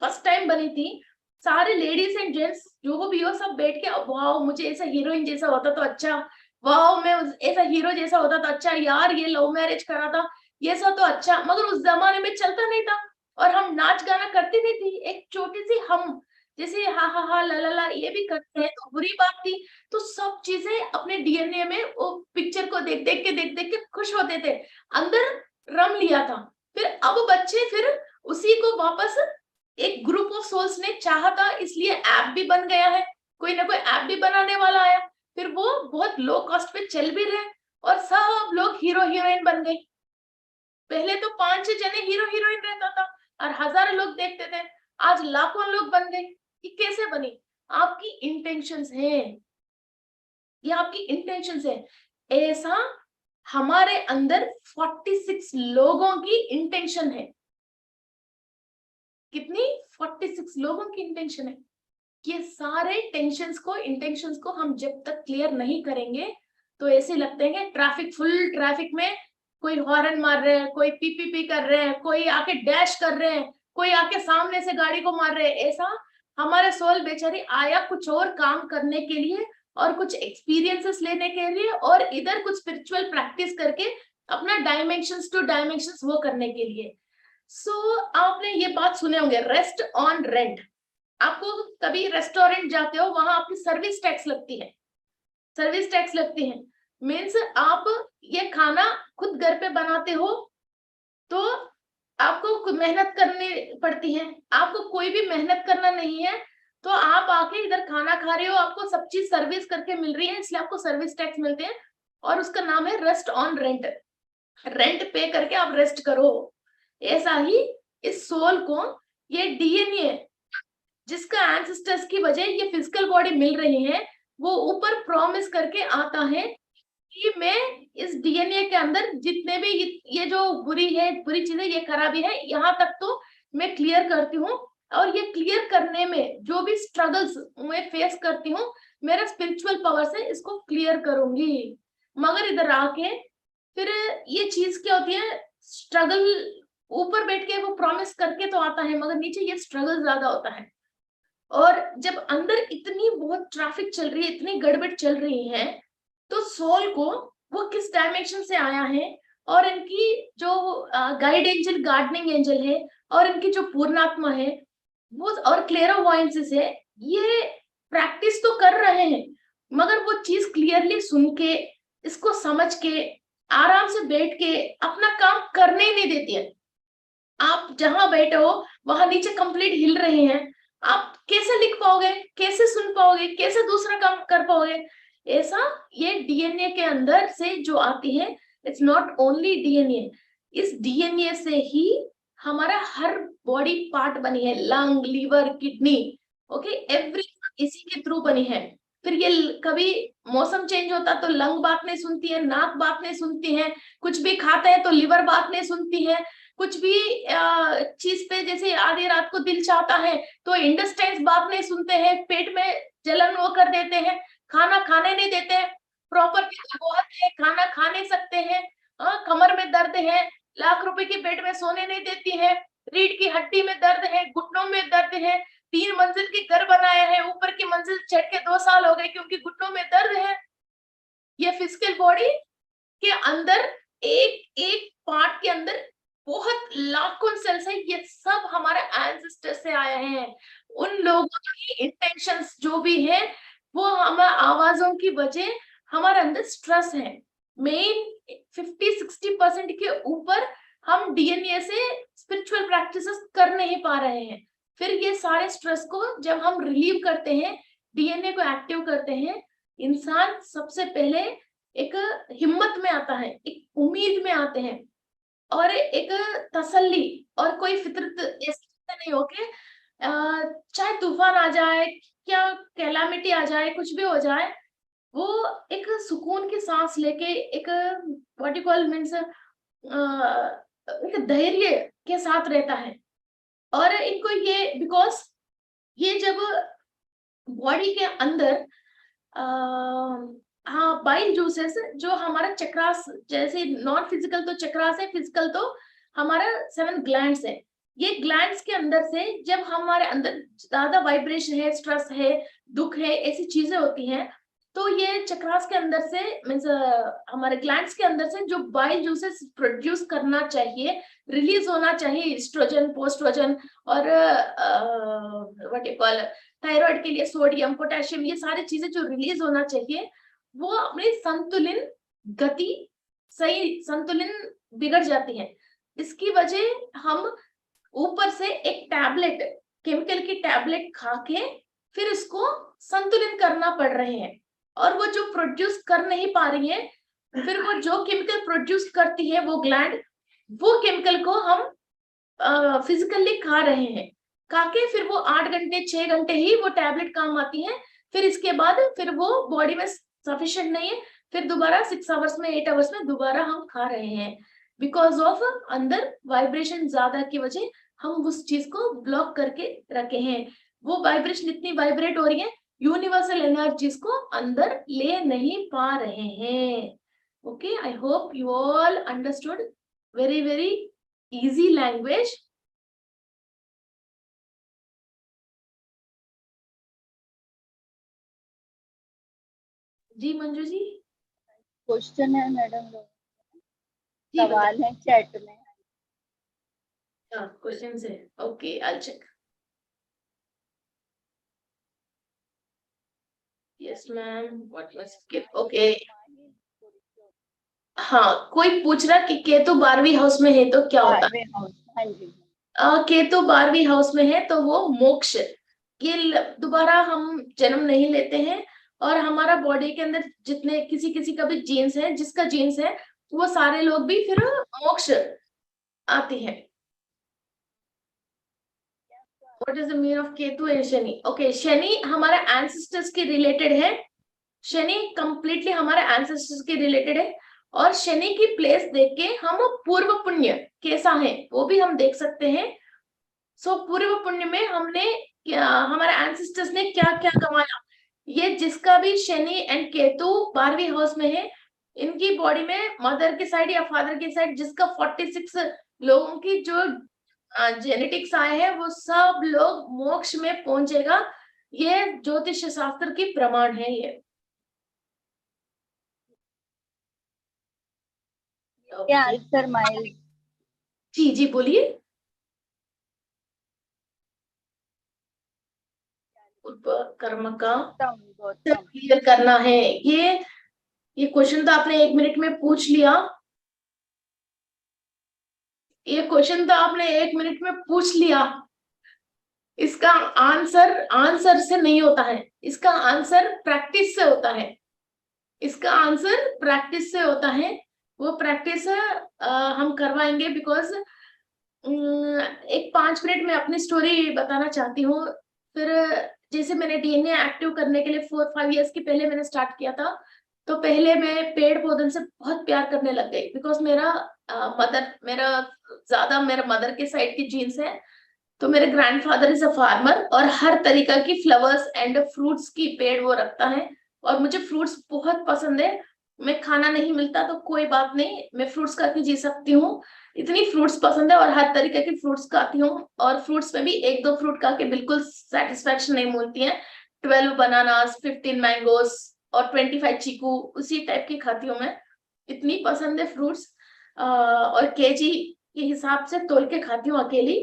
फर्स्ट टाइम बनी थी, सारे लेडीज एंड जेंट्स जो भी हो सब बैठ के वाह मुझे ऐसा हीरोइन जैसा होता तो अच्छा, वाह मैं ऐसा हीरो जैसा होता तो अच्छा, यार ये लव मैरिज करा था ये सब तो अच्छा, मगर उस जमाने में चलता नहीं था और हम नाच गाना करती नहीं थी, एक छोटी सी हम जैसे हा ला ये भी करते हैं तो बुरी बात थी। तो सब चीजें अपने डीएनए में वो पिक्चर को देख देख के खुश होते थे, अंदर रम लिया था। फिर अब बच्चे फिर उसी को वापस एक ग्रुप ऑफ सोल्स ने चाहा था, इसलिए ऐप भी बन गया है, कोई ना कोई ऐप भी बनाने वाला आया, फिर वो बहुत लो कॉस्ट पे चल भी रहे और सब लोग हीरो हीरोइन बन गए। पहले तो 5-6 जने हीरो हीरोइन रहता था और हजारों लोग देखते थे, आज लाखों लोग बन गए। ये कैसे बनी? आपकी इंटेंशंस है, ये आपकी इंटेंशंस है। ऐसा हमारे अंदर 46 लोगों की इंटेंशन है। कितनी? 46 लोगों की इंटेंशन है। ये सारे टेंशन्स को, इंटेंशंस को हम जब तक क्लियर नहीं करेंगे तो ऐसे लगते हैं ट्रैफिक, फुल ट्रैफिक में कोई हॉर्न मार रहे हैं, कोई पी कर रहे हैं, कोई आके डैश कर रहे हैं, कोई आके सामने से गाड़ी को मार रहे हैं। ऐसा हमारे सोल बेचारी आया कुछ और काम करने के लिए और कुछ एक्सपीरियंसेस लेने के लिए और इधर कुछ स्पिरिचुअल प्रैक्टिस करके अपना डायमेंशंस टू डायमेंशंस वो करने के लिए। आपने ये बात सुने होंगे, रेस्ट ऑन रेंट। आपको कभी रेस्टोरेंट जाते हो, वहां आपकी सर्विस टैक्स लगती है, सर्विस टैक्स लगती है। मीन्स आप ये खाना खुद घर पे बनाते हो तो आपको मेहनत करनी पड़ती है, आपको कोई भी मेहनत करना नहीं है, तो आप आके इधर खाना खा रहे हो, आपको सब चीज सर्विस करके मिल रही है, इसलिए आपको सर्विस टैक्स मिलते हैं और उसका नाम है रेस्ट ऑन रेंट। रेंट पे करके आप रेस्ट करो। ऐसा ही इस सोल को ये डीएनए जिसका एंसेस्टर्स की वजह ये फिजिकल बॉडी मिल रही है, वो ऊपर प्रॉमिस करके आता है कि मैं इस डीएनए के अंदर जितने भी ये जो बुरी चीजें, ये खराबी है, यहाँ तक तो मैं क्लियर करती हूँ और ये क्लियर करने में जो भी स्ट्रगल्स मैं फेस करती हूँ, मेरा स्पिरिचुअल पावर से इसको क्लियर करूंगी। मगर इधर आके फिर ये चीज क्या होती है, स्ट्रगल ऊपर बैठ के वो प्रॉमिस करके तो आता है मगर नीचे ये स्ट्रगल ज्यादा होता है। और जब अंदर इतनी बहुत ट्रैफिक चल रही है, इतनी गड़बड़ चल रही है, तो सोल को वो किस डायमेंशन से आया है, और इनकी जो गाइड एंजल, गार्डनिंग एंजल है, और इनकी जो पूर्णात्मा है वो, और क्लेरोवॉयंसिस है, ये प्रैक्टिस तो कर रहे हैं, मगर वो चीज क्लियरली सुन के, इसको समझ के, आराम से बैठ के अपना काम करने ही नहीं देती है। आप जहां बैठे हो वहां नीचे कंप्लीट हिल रहे हैं, आप कैसे लिख पाओगे, कैसे सुन पाओगे, कैसे दूसरा काम कर पाओगे? ऐसा ये डीएनए के अंदर से जो आती है, इट्स नॉट ओनली डीएनए, इस डीएनए से ही हमारा हर बॉडी पार्ट बनी है, lung, liver, kidney, okay, every इसी के थ्रू बनी है। फिर ये कभी मौसम चेंज होता तो लंग बात नहीं सुनती है, नाक बात नहीं सुनती है, कुछ भी खाते हैं तो लिवर बात नहीं सुनती है, कुछ भी चीज पे जैसे आधी रात को दिल चाहता है तो इंटेस्टाइन्स बात नहीं सुनते हैं, पेट में जलन वो कर देते हैं, खाना खाने नहीं देते हैं, प्रॉपर्टी बहुत है, खाना खा नहीं सकते हैं, कमर में दर्द है, लाख रुपए की बेड में सोने नहीं देती है, रीढ़ की हड्डी में दर्द है, घुटनों में दर्द है, 3 मंजिल की घर बनाया है, ऊपर की मंजिल चढ़ के 2 साल हो गए क्योंकि घुटनों में दर्द है। ये फिजिकल बॉडी के अंदर एक एक पार्ट के अंदर बहुत लाखों सेल्स है, ये सब हमारे एंसेस्टर से आए हैं। उन लोगों की इंटेंशंस जो भी है, वो हमारे आवाजों की वजह हमारे अंदर स्ट्रेस है। मेन 50-60% के ऊपर हम डीएनए से स्पिरिचुअल प्रैक्टिसेस कर नहीं पा रहे हैं। फिर ये सारे स्ट्रेस को जब हम रिलीव करते हैं, डीएनए को एक्टिव करते हैं, इंसान सबसे पहले एक हिम्मत में आता है, एक उम्मीद में आते हैं, और एक तसल्ली, और कोई फितरत ऐसे नहीं हो के चाहे तूफान आ जाए, क्या कैलामिटी आ जाए, कुछ भी हो जाए, वो एक सुकून की सांस लेके, एक व्हाट यू कॉल मीन्स एक धैर्य के साथ रहता है। और इनको ये बिकॉज ये जब बॉडी के अंदर हाँ, बाइल जूसेस जो हमारा चक्रास, जैसे नॉन फिजिकल तो चक्रास है, फिजिकल तो हमारा 7 ग्लैंड्स है। ये ग्लैंड्स के अंदर से जब हमारे अंदर ज्यादा वाइब्रेशन है, स्ट्रेस है, दुख है, ऐसी चीजें होती हैं, तो ये चक्रास के अंदर से मीन्स हमारे ग्लैंड्स के अंदर से जो बाइल जूसेस प्रोड्यूस करना चाहिए, रिलीज होना चाहिए, एस्ट्रोजन, पोस्ट्रोजन, और व्हाट यू कॉल थायराइड के लिए सोडियम, पोटेशियम, ये सारी चीजें जो रिलीज होना चाहिए, वो अपनी संतुलन गति, सही संतुलन बिगड़ जाती है। इसकी वजह हम ऊपर से एक टैबलेट, केमिकल की टैबलेट खा के फिर इसको संतुलित करना पड़ रहे हैं, और वो जो प्रोड्यूस कर नहीं पा रही है, फिर वो जो केमिकल प्रोड्यूस करती है वो ग्लैंड, वो केमिकल को हम फिजिकली खा रहे हैं, खा के फिर वो 8 घंटे 6 घंटे ही वो टैबलेट काम आती है, फिर इसके बाद फिर वो बॉडी में सफिशिएंट नहीं है, फिर दोबारा 6 आवर्स में 8 आवर्स में दोबारा हम खा रहे हैं, बिकॉज ऑफ अंदर वाइब्रेशन ज्यादा की वजह हम उस चीज को ब्लॉक करके रखे हैं। वो वाइब्रेशन इतनी वाइब्रेट हो रही है, यूनिवर्सल एनर्जीज को अंदर ले नहीं पा रहे हैं। Okay, I hope you all understood very very easy language. जी मंजू जी, क्वेश्चन है मैडम, लोग जी सवाल है चैट में। क्वेश्चन है, okay, I check. Yes ma'am, what must give, okay. हाँ, कोई पूछ रहा कि केतु 12वीं हाउस में है तो क्या होता है? हाँ जी, केतु 12वीं हाउस में है तो वो मोक्ष, ये दोबारा हम जन्म नहीं लेते हैं, और हमारा बॉडी के अंदर जितने किसी किसी का भी जीन्स है, जिसका जीन्स है वो सारे लोग भी फिर मोक्ष आते हैं। What is the meaning of Ketu and Shani? Okay, Shani हमारे एंसेस्टर्स के रिलेटेड है, शनि कंप्लीटली हमारे एंसेस्टर्स के रिलेटेड है, और शनि की प्लेस देख के हम पूर्व पुण्य कैसा है वो भी हम देख सकते हैं। सो पूर्व पुण्य में हमने हमारे एंसेस्टर्स ने क्या क्या कमाया, ये जिसका भी शनि एंड केतु 12वीं हाउस में है, इनकी बॉडी में मदर की साइड या फादर की साइड जिसका 46 लोगों की जो जेनेटिक्स आए हैं, वो सब लोग मोक्ष में पहुंचेगा, ये ज्योतिष शास्त्र की प्रमाण है ये। क्या आंसर माइल? जी जी बोलिए। कर्म का गौतम। क्लियर करना है, ये क्वेश्चन तो आपने 1 मिनट में पूछ लिया। ये क्वेश्चन तो आपने 1 मिनट में पूछ लिया। इसका आंसर आंसर से नहीं होता है, इसका आंसर प्रैक्टिस से होता है। इसका आंसर प्रैक्टिस से होता है। वो प्रैक्टिस हम करवाएंगे, बिकॉज एक 5 मिनट में अपनी स्टोरी बताना चाहती हूँ। फिर जैसे मैंने डीएनए एक्टिव करने के लिए 4-5 इयर्स की पहले मैंने स्टार्ट किया था। तो पहले मैं पेड़ पौधों से बहुत प्यार करने लग गई, बिकॉज मेरा मदर के साइड की जीन्स है। तो मेरे ग्रैंडफादर इज अ फार्मर, और हर तरीका की फ्लावर्स एंड फ्रूट्स की पेड़ वो रखता है। और मुझे फ्रूट्स बहुत पसंद है। मैं खाना नहीं मिलता तो कोई बात नहीं, मैं फ्रूट्स खा के जी सकती हूँ। इतनी फ्रूट्स पसंद है और हर तरीके की फ्रूट्स खाती हूँ। और फ्रूट्स में भी 1-2 फ्रूट खा के बिल्कुल सेटिस्फेक्शन नहीं मिलती है। 12 बनानास, 15 मैंगोस और 25 चीकू, उसी टाइप की खाती हूँ मैं। इतनी पसंद है फ्रूट्स। और केजी के हिसाब से तोल के खाती हूँ अकेली।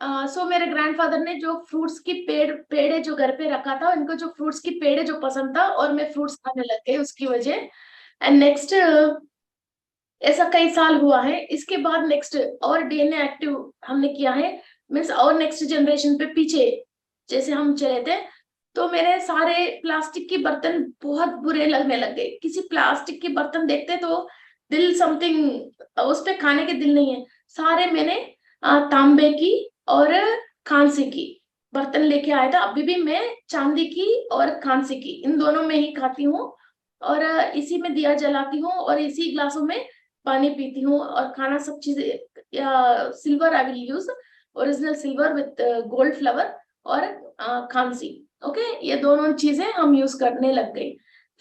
सो मेरे ग्रैंडफादर ने जो फ्रूट्स की पेड़े जो घर पे रखा था, उनको जो फ्रूट्स की पेड़े जो पसंद था, और मैं फ्रूट्स खाने लग गई उसकी वजह। एंड नेक्स्ट ऐसा कई साल हुआ है। इसके बाद नेक्स्ट और डीएनए एक्टिव हमने किया है, मीन्स और नेक्स्ट जनरेशन पे पीछे जैसे हम चले थे, तो मेरे सारे प्लास्टिक के बर्तन बहुत बुरे लगने लग गए। किसी प्लास्टिक के बर्तन देखते तो दिल समथिंग उस पे खाने के दिल नहीं है। सारे मैंने तांबे की और खांसी की बर्तन लेके आया था। अभी भी मैं चांदी की और खांसी की, इन दोनों में ही खाती हूँ। और इसी में दिया जलाती हूँ और इसी ग्लासों में पानी पीती हूँ और खाना सब चीजें। Silver I will use, original silver with gold flower और खांसी। ओके, ये दोनों चीजें हम यूज करने लग गए।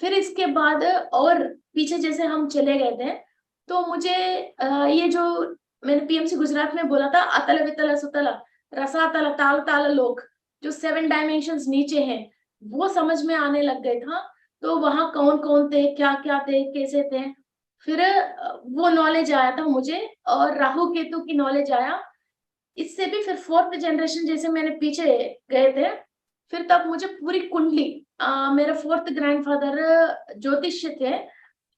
फिर इसके बाद और पीछे जैसे हम चले गए थे, तो मुझे ये जो मैंने पीएमसी गुजरात में बोला था, अतल वितल सुतल रसातल ताल ताल लोक, जो 7 डायमेंशंस नीचे हैं, वो समझ में आने लग गए था। तो वहां कौन कौन थे, क्या क्या थे, कैसे थे, फिर वो नॉलेज आया था मुझे। और राहु केतु की नॉलेज आया। इससे भी फिर 4th जनरेशन जैसे मैंने पीछे गए थे, फिर तब मुझे पूरी कुंडली, मेरा 4th ग्रैंडफादर ज्योतिष थे,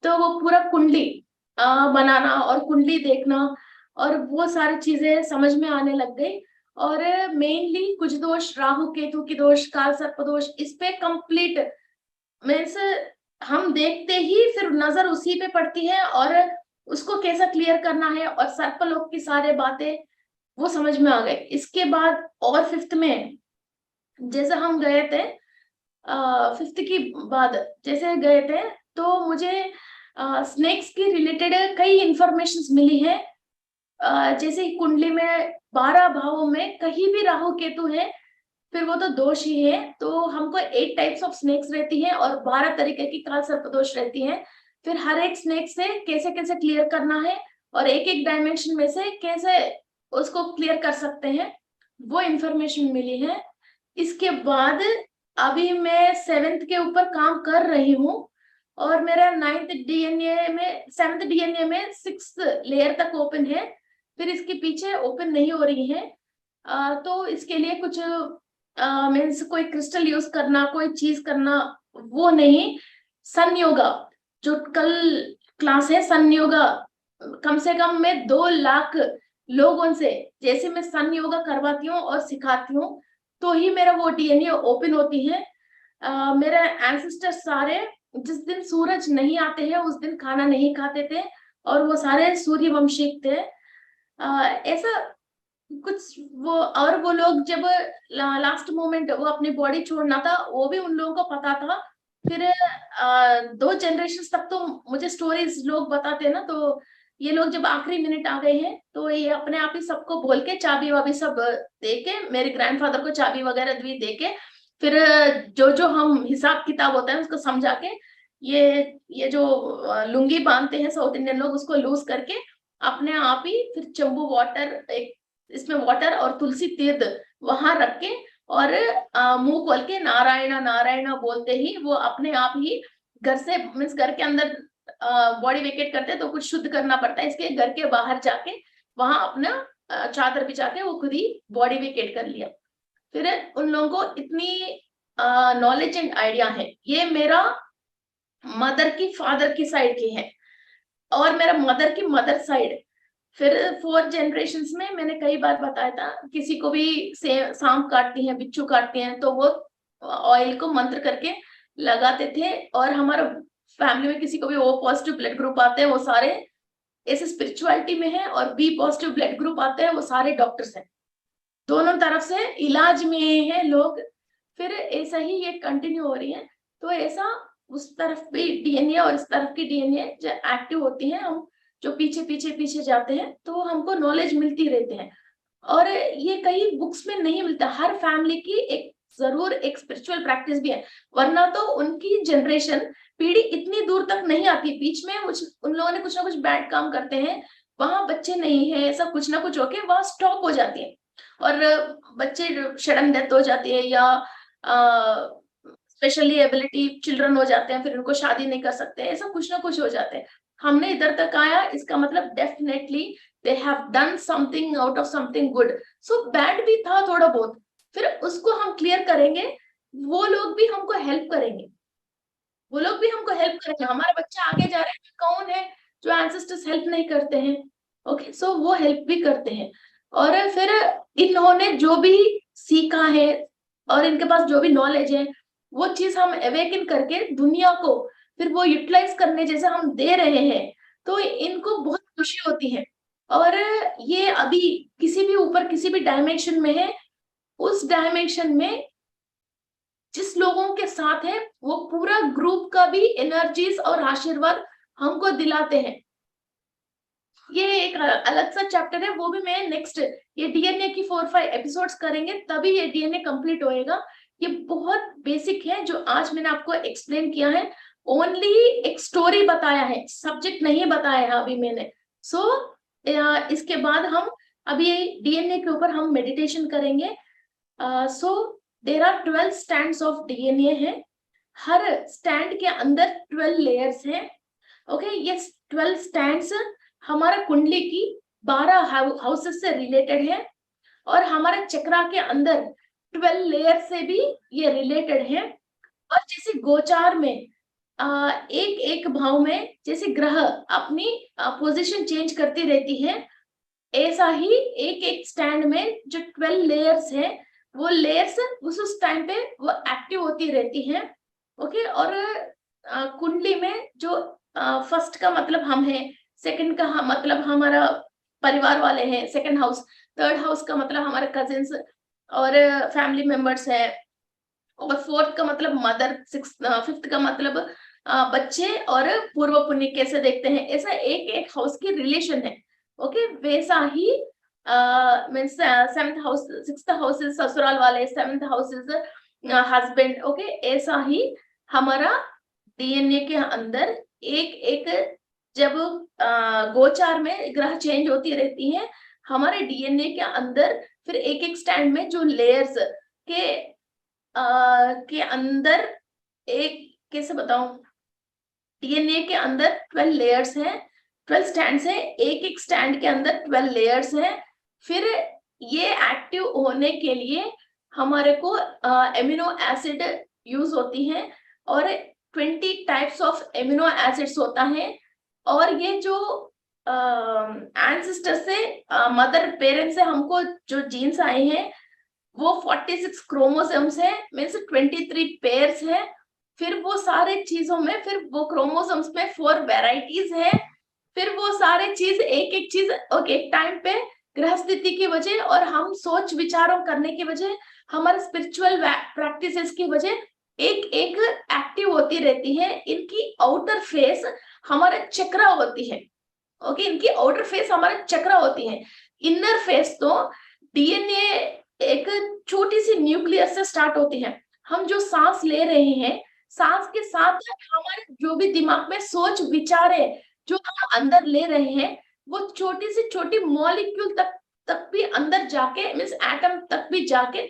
तो वो पूरा कुंडली बनाना और कुंडली देखना और वो सारी चीजें समझ में आने लग गई। और मेनली कुछ दोष, राहु केतु की दोष, काल सर्प दोष, इस पे कंप्लीट मीन्स हम देखते ही फिर नजर उसी पे पड़ती है, और उसको कैसा क्लियर करना है, और सर्पलोक की सारे बातें वो समझ में आ गए। इसके बाद और 5th में जैसे हम गए थे, 5th की बाद जैसे गए थे, तो मुझे स्नेक्स की रिलेटेड कई इंफॉर्मेशन मिली है। जैसे कुंडली में 12 भावों में कहीं भी राहु केतु है, फिर वो तो दोष ही है। तो हमको 8 टाइप्स ऑफ स्नेक्स रहती है और 12 तरीके की काल सर्प दोष रहती है। फिर हर एक स्नेक से कैसे कैसे क्लियर करना है, और एक एक डायमेंशन में से कैसे उसको क्लियर कर सकते हैं, वो इंफॉर्मेशन मिली है। इसके बाद अभी मैं 7th के ऊपर काम कर रही हूँ, और मेरा 7th डीएनए में 6th लेयर तक ओपन है। फिर इसके पीछे ओपन नहीं हो रही है। तो इसके लिए कुछ मीन्स कोई क्रिस्टल यूज करना, कोई चीज करना, वो नहीं। सन योगा जो कल क्लास है, सन योगा कम से कम मैं 2 लाख लोगों से जैसे मैं सन योगा करवाती हूँ और सिखाती हूँ, तो ही मेरा वो डीएनए ओपन होती है। मेरे एंसेस्टर सारे जिस दिन सूरज नहीं आते हैं उस दिन खाना नहीं खाते थे, और वो सारे सूर्यवंशी थे। ऐसा कुछ वो, और वो लोग जब लास्ट मोमेंट वो अपनी बॉडी छोड़ना था, वो भी उन लोगों को पता था। फिर 2 जनरेशन तक तो मुझे स्टोरीज लोग बताते हैं ना, तो ये लोग जब आखिरी मिनट आ गए हैं, तो ये अपने आप ही सबको बोल के चाबी वाबी सब दे के, मेरे ग्रैंडफादर को चाबी वगैरह भी दे के, फिर जो जो हम हिसाब किताब होता है उसको समझा के, ये जो लुंगी बांधते हैं साउथ इंडियन लोग, उसको लूज करके अपने आप ही फिर चंबू वाटर, एक इसमें वाटर और तुलसी तीर्थ वहां रख के और मुंह खोल के नारायणा नारायणा बोलते ही वो अपने आप ही घर से मीन्स घर के अंदर बॉडी वेकेट करते हैं तो कुछ शुद्ध करना पड़ता है, इसके घर के बाहर जाके वहां अपना चादर बिछा के वो खुद ही बॉडी वेकेट कर लिया। फिर उन लोगों को इतनी नॉलेज एंड आइडिया है। ये मेरा मदर की फादर की साइड की है और मेरा मदर की मदर साइड। फिर 4 जनरेशन्स में मैंने कई बार बताया था, किसी को भी सांप काटती है, बिच्छू काटती हैं तो वो ऑयल को मंत्र करके लगाते थे। और हमारा फैमिली में किसी को भी O पॉजिटिव ब्लड ग्रुप आते हैं वो सारे ऐसे स्पिरिचुअलिटी में है, और B पॉजिटिव ब्लड ग्रुप आते हैं वो सारे डॉक्टर्स हैं, दोनों तरफ से इलाज में है लोग। फिर ऐसा ही ये कंटिन्यू हो रही है। तो ऐसा उस तरफ भी डीएनए और इस तरफ की डीएनए जो एक्टिव होती है, हम जो पीछे पीछे पीछे जाते हैं तो हमको नॉलेज मिलती रहती है। और ये कई बुक्स में नहीं मिलता, हर फैमिली की एक जरूर एक स्पिरिचुअल प्रैक्टिस भी है, वरना तो उनकी जनरेशन पीढ़ी इतनी दूर तक नहीं आती। बीच में उन लोगों ने कुछ ना कुछ बैड काम करते हैं, वहां बच्चे नहीं है, ऐसा कुछ ना कुछ होके वहां स्टॉप हो जाती है और बच्चे सडन डेथ हो जाती है, या स्पेशली एबिलिटी चिल्ड्रन हो जाते हैं, फिर उनको शादी नहीं कर सकते, ऐसा कुछ ना कुछ हो जाते हैं। हमने इधर तक आया, इसका मतलब definitely they have done something out of something good. So bad भी था थोड़ा बहुत, फिर उसको हम क्लियर करेंगे, वो लोग भी हमको हेल्प करेंगे, वो लोग भी हमको हेल्प करेंगे। हमारा बच्चा आगे जा रहा है, कौन है जो एंसेस्टर्स हेल्प नहीं करते हैं? ओके, सो वो हेल्प भी करते हैं। और फिर इन्होंने जो भी सीखा है और इनके पास जो भी नॉलेज है, वो चीज हम अवेकन करके दुनिया को फिर वो यूटिलाइज करने जैसे हम दे रहे हैं, तो इनको बहुत खुशी होती है। और ये अभी किसी भी ऊपर किसी भी डायमेंशन में है, उस डायमेंशन में जिस लोगों के साथ है वो पूरा ग्रुप का भी एनर्जीज और आशीर्वाद हमको दिलाते हैं। ये एक अलग सा चैप्टर है, वो भी मैं नेक्स्ट ये डीएनए की 4-5 एपिसोड्स करेंगे, तभी ये डीएनए कंप्लीट होएगा। ये बहुत बेसिक है जो आज मैंने आपको एक्सप्लेन किया है, ओनली एक स्टोरी बताया है, सब्जेक्ट नहीं बताया है अभी मैंने। सो इसके बाद हम अभी डीएनए के ऊपर हम मेडिटेशन करेंगे। So there are 12 stands of DNA है, हर स्टैंड के अंदर 12 लेयर्स हैं। ओके, ये 12 स्टैंड्स हमारा कुंडली की 12 हाउसेस से रिलेटेड है, और हमारे चक्रा के अंदर 12 लेयर से भी ये रिलेटेड है। और जैसे गोचार में एक एक भाव में जैसे ग्रह अपनी पोजीशन चेंज करती रहती है, ऐसा ही एक एक स्टैंड में जो 12 लेयर्स है, वो लेयर्स उस टाइम पे वो एक्टिव होती रहती है। ओके, और कुंडली में जो फर्स्ट का मतलब हम है, सेकंड का मतलब हमारा परिवार वाले हैं, सेकंड हाउस, थर्ड हाउस का मतलब हमारे कजिन्स और फैमिली मेंबर्स है, और फोर्थ का मतलब मदर, फिफ्थ का मतलब बच्चे और पूर्व पुण्य कैसे देखते हैं, ऐसा एक एक हाउस की रिलेशन है। ओके, वैसा ही means 7th house, 6th house is ससुराल वाले, 7th house is husband. Okay, ऐसा ही हमारा डीएनए के अंदर एक एक जब गोचार में ग्रह चेंज होती रहती है, हमारे डीएनए के अंदर फिर एक एक स्टैंड में जो लेयर्स के अंदर, एक कैसे बताऊं, डीएनए के अंदर 12 लेयर्स हैं, 12 स्टैंड्स हैं, एक एक स्टैंड के अंदर 12 लेयर्स हैं। फिर ये एक्टिव होने के लिए हमारे को एमिनो एसिड यूज होती है, और 20 टाइप्स ऑफ एमिनो एसिड्स होता है। और ये जो एंसेस्टर से मदर पेरेंट्स से हमको जो जीन्स आए हैं, वो 46 क्रोमोसोम्स है, मीन्स 23 पेयर्स है। फिर वो सारे चीजों में, फिर वो क्रोमोसोम्स में 4 वेराइटीज है। फिर वो सारे चीज एक एक चीज एक टाइम पे ग्रह स्थिति की वजह और हम सोच विचारों करने की वजह, हमारे स्पिरिचुअल प्रैक्टिसेस की वजह एक एक एक्टिव होती रहती है। इनकी आउटर फेस हमारा चक्रा होती है। ओके, इनकी आउटर फेस हमारा चक्रा होती है। इनर फेस तो डीएनए एक छोटी सी न्यूक्लियस से स्टार्ट होती है। हम जो सांस ले रहे हैं, सांस के साथ हमारे जो भी दिमाग में सोच विचार है जो हम अंदर ले रहे हैं, वो छोटी से छोटी मॉलिक्यूल तक भी अंदर जाके, मीन्स एटम तक भी जाके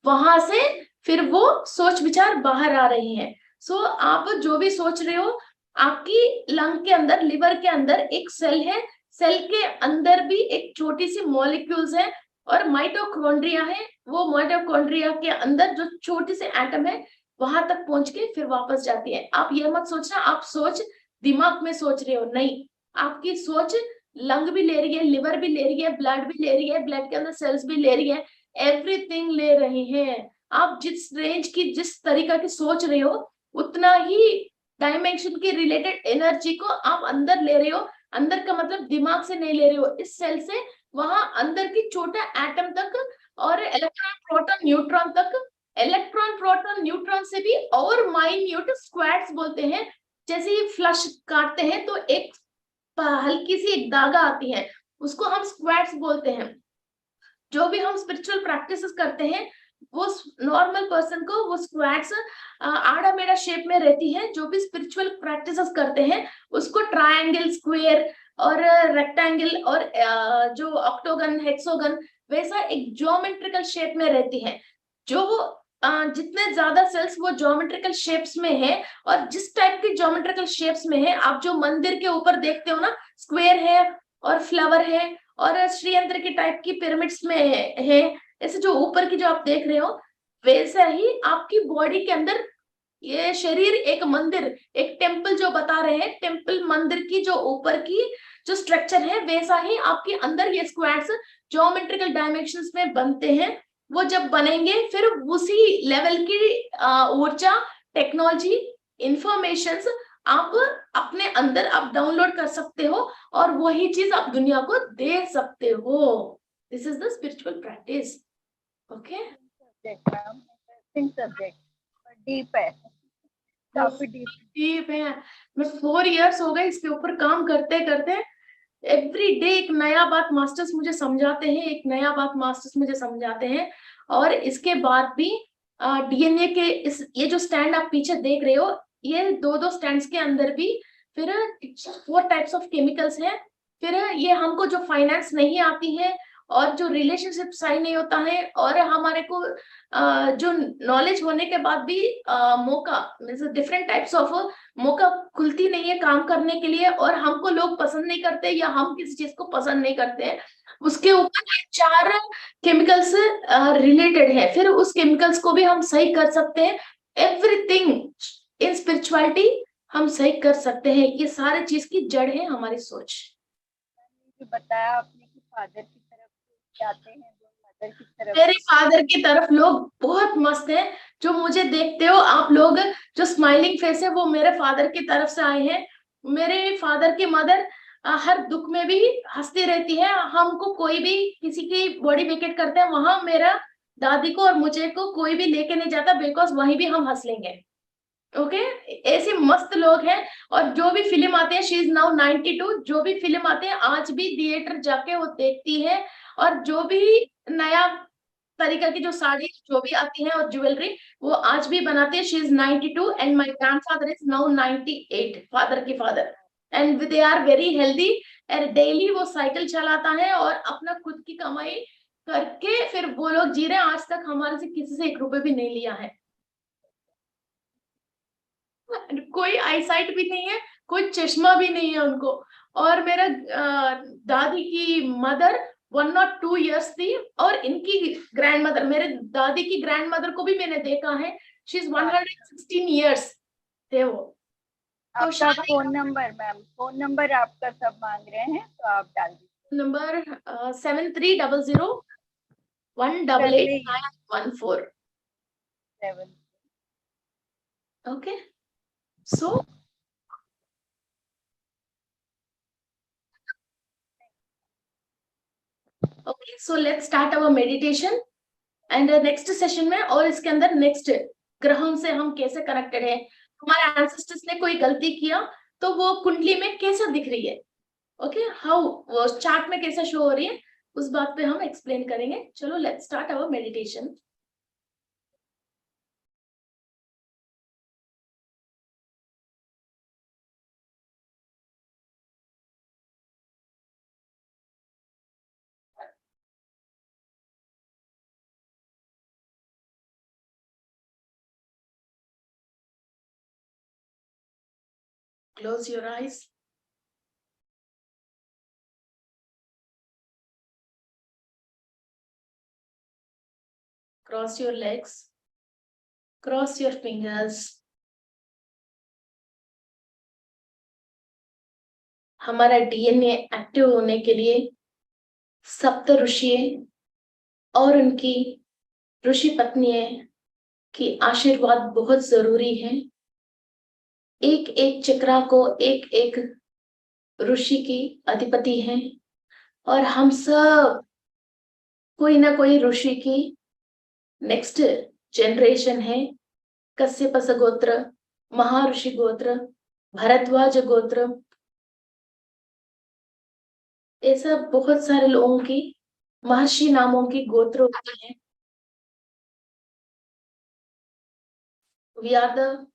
वहां से फिर वो सोच विचार बाहर आ रही हैं। सो आप जो भी सोच रहे हो, आपकी लंग के अंदर, लिवर के अंदर एक सेल है, सेल के अंदर भी एक छोटी सी मॉलिक्यूल्स है और माइटोकॉन्ड्रिया है। वो माइटोकॉन्ड्रिया के अंदर जो छोटी सी एटम है वहां तक पहुंच के फिर वापस जाती है। आप ये मत सोचना आप सोच दिमाग में सोच रहे हो, नहीं, आपकी सोच लंग भी ले रही है, लिवर भी ले रही है, ब्लड भी ले रही है, ब्लड के अंदर सेल्स भी ले रही है, एवरीथिंग ले रही है। आप जिस रेंज की, जिस तरीका की सोच रहे हो, उतना ही डायमेंशन के रिलेटेड एनर्जी को आप अंदर ले रहे हो। अंदर का मतलब दिमाग से नहीं ले रहे हो, इस सेल से वहां अंदर की छोटा एटम तक और इलेक्ट्रॉन प्रोटॉन न्यूट्रॉन तक। इलेक्ट्रॉन प्रोटॉन न्यूट्रॉन से भी और माइन्यूट स्क्वैड्स बोलते हैं। जैसे ही फ्लश काटते हैं तो एक हल्की सी एक दागा आती है, उसको हम स्क्वैड्स बोलते हैं। जो भी हम स्पिरिचुअल प्रैक्टिसेस करते हैं, वो नॉर्मल पर्सन को वो स्क्वैड्स आड़ा मेड़ा शेप में रहती है। जो भी स्पिरिचुअल प्रैक्टिसेस करते हैं उसको ट्रायंगल, स्क्वायर और रेक्टेंगल और जो ऑक्टोगन, हेक्सोगन, वैसा एक ज्योमेट्रिकल शेप में रहती है। जो जितने ज्यादा सेल्स वो ज्योमेट्रिकल शेप्स में है, और जिस टाइप की ज्योमेट्रिकल शेप्स में है, आप जो मंदिर के ऊपर देखते हो ना, स्क्वायर है और फ्लावर है और श्रीयंत्र की टाइप की पिरामिड्स में है, ऐसे जो ऊपर की जो आप देख रहे हो, वैसा ही आपकी बॉडी के अंदर ये शरीर एक मंदिर, एक टेम्पल जो बता रहे हैं, टेम्पल मंदिर की जो ऊपर की जो स्ट्रक्चर है, वैसा ही आपके अंदर ये स्क्वाड्स ज्योमेट्रिकल डायमेंशंस में बनते हैं। वो जब बनेंगे फिर उसी लेवल की ऊर्जा, टेक्नोलॉजी, इंफॉर्मेशंस आप अपने अंदर आप डाउनलोड कर सकते हो और वही चीज आप दुनिया को दे सकते हो। This is the spiritual practice. Okay, interesting subject, deep है, काफी डीप। डीप है। मैं 4 इयर्स हो गए इसके ऊपर काम करते करते। एवरी डे एक नया बात मास्टर्स मुझे समझाते हैं, एक नया बात मास्टर्स मुझे समझाते हैं। और इसके बाद भी डीएनए के इस ये जो स्टैंड आप पीछे देख रहे हो, ये दो दो स्टैंड्स के अंदर भी फिर 4 टाइप्स ऑफ केमिकल्स हैं। फिर ये हमको जो फाइनेंस नहीं आती है और जो रिलेशनशिप सही नहीं होता है, और हमारे को जो नॉलेज होने के बाद भी मौका, डिफरेंट टाइप्स ऑफ मौका खुलती नहीं है काम करने के लिए, और हमको लोग पसंद नहीं करते या हम किसी चीज को पसंद नहीं करते हैं, उसके ऊपर ये 4 केमिकल्स रिलेटेड है। फिर उस केमिकल्स को भी हम सही कर सकते हैं। एवरीथिंग इन स्पिरिचुअलिटी हम सही कर सकते हैं। ये सारे चीज की जड़ है हमारी सोच। जो बताया आपने कि फादर की तरफ से आते हैं, जो मदर की तरफ मेरे फादर की तरफ लोग बहुत मस्त हैं। जो मुझे देखते हो आप लोग, जो स्माइलिंग फेस है, वो मेरे फादर की तरफ से आए हैं। मेरे फादर की मदर हर दुख में भी हंसती रहती है। हमको कोई भी किसी की बॉडी विकेट करते हैं, वहां मेरा दादी को और मुझे को कोई भी लेके नहीं जाता, बिकॉज वहीं भी हम हंस लेंगे। ओके, ऐसे मस्त लोग हैं। और जो भी फिल्म आते हैं, शी इज नाउ 92, जो भी फिल्म आते हैं आज भी थिएटर जाके वो देखती है। और जो भी नया तरीका की जो साड़ी जो भी आती है और ज्वेलरी, वो आज भी बनाते हैं। She is 92 and my grandfather is now 98, father की father. And they are very healthy. And daily वो साइकिल चलाता है और अपना खुद की कमाई करके फिर वो लोग जी रहे हैं। आज तक हमारे से किसी से 1 रुपए भी नहीं लिया है। कोई आईसाइट भी नहीं है, कोई चश्मा भी नहीं है उनको। और मेरा दादी की मदर 102 इयर्स थी, और इनकी ग्रैंड मदर, मेरे दादी की ग्रैंड मदर को भी मैंने देखा है, शी इज 116 इयर्स थे वो। तो आपका phone number, ma'am phone number आपका सब मांग रहे हैं तो आप डाल दीजिए। Number 7300188914। 7। Okay, so okay, so let's start our meditation. And next session में, और इसके अंदर नेक्स्ट ग्रहों से हम कैसे कनेक्टेड है, हमारे एंसेस्टर्स ने कोई गलती किया तो वो कुंडली में कैसा दिख रही है, ओके, हाउ वो चार्ट में कैसा शो हो रही है, उस बात पे हम एक्सप्लेन करेंगे। चलो let's start our meditation. Close your eyes. Cross your legs. Cross your fingers. हमारा डीएनए एक्टिव होने के लिए सप्त ऋषि और उनकी ऋषि पत्नियों की आशीर्वाद बहुत जरूरी है। एक एक चक्रा को एक एक ऋषि की अधिपति है और हम सब कोई ना कोई ऋषि की नेक्स्ट जनरेशन है। कश्यप गोत्र, महर्षि गोत्र, भरद्वाज गोत्र, ऐसा बहुत सारे लोगों की महर्षि नामों की गोत्र होती है। We are the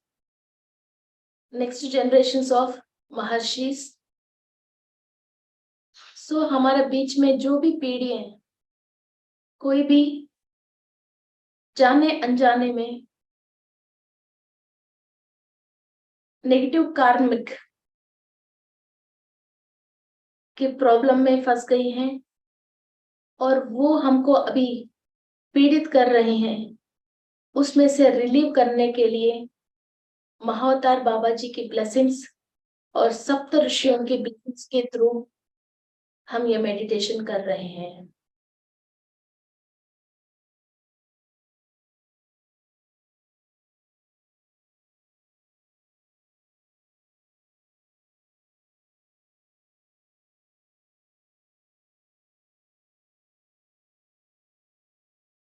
next generations of महर्षिस। सो हमारे बीच में जो भी पीढ़ी है, कोई भी जाने अनजाने में नेगेटिव कार्मिक के प्रॉब्लम में फंस गई हैं और वो हमको अभी पीड़ित कर रहे हैं, उसमें से रिलीव करने के लिए महाअवतार बाबा जी की ब्लेसिंग्स और सप्त ऋषियों के ब्लेसिंग्स के थ्रू हम ये मेडिटेशन कर रहे हैं।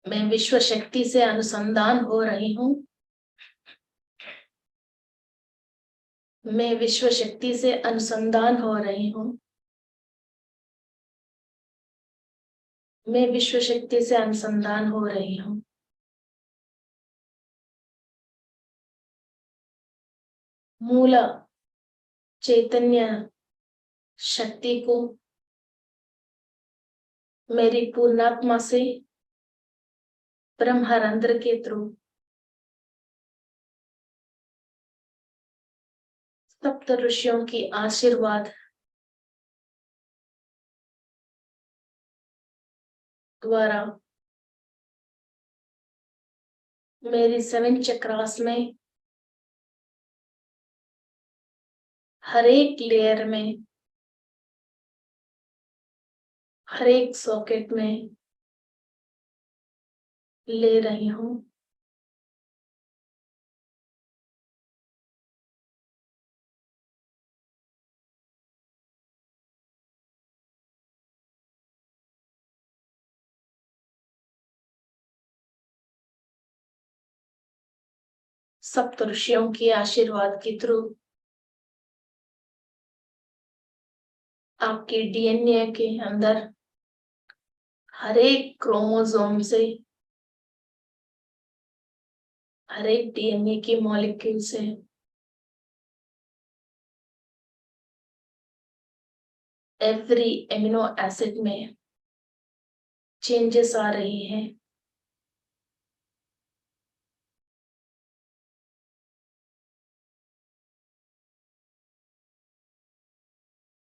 मैं विश्व शक्ति से अनुसंधान हो रही हूँ। मैं विश्व शक्ति से अनुसंधान हो रही हूँ। मैं विश्व शक्ति से अनुसंधान हो रही हूँ। मूल चैतन्य शक्ति को मेरी पूर्णात्मा से ब्रह्मरंध्र के थ्रू सप्त ऋषियों की आशीर्वाद द्वारा मेरी 7 चक्रास में हर एक लेयर में, हर एक सॉकेट में ले रही हूँ। सप्त ऋषियों की आशीर्वाद के थ्रू आपके डीएनए के अंदर हर एक क्रोमोसोम से, हर एक डीएनए की मॉलिक्यूल से एवरी एमिनो एसिड में चेंजेस आ रही हैं।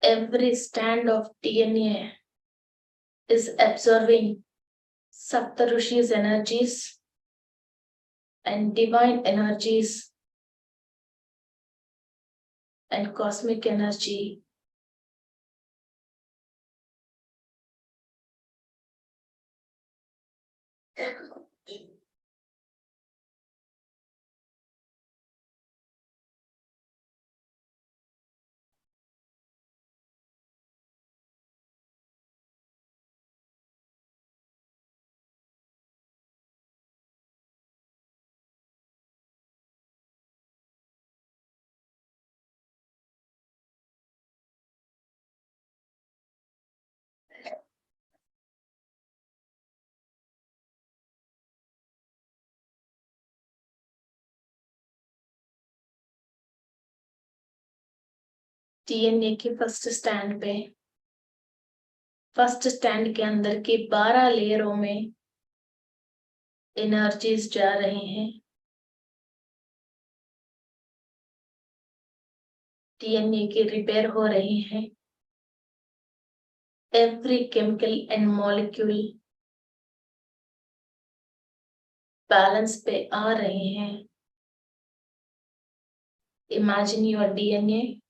Every strand of DNA is absorbing Saptarushi's energies and divine energies and cosmic energy. DNA के फर्स्ट स्टैंड के अंदर के 12 लेयरों में एनर्जीज जा रहे हैं। डीएनए के रिपेयर हो रहे हैं, every chemical and molecule balance पे आ रहे हैं. Imagine your DNA.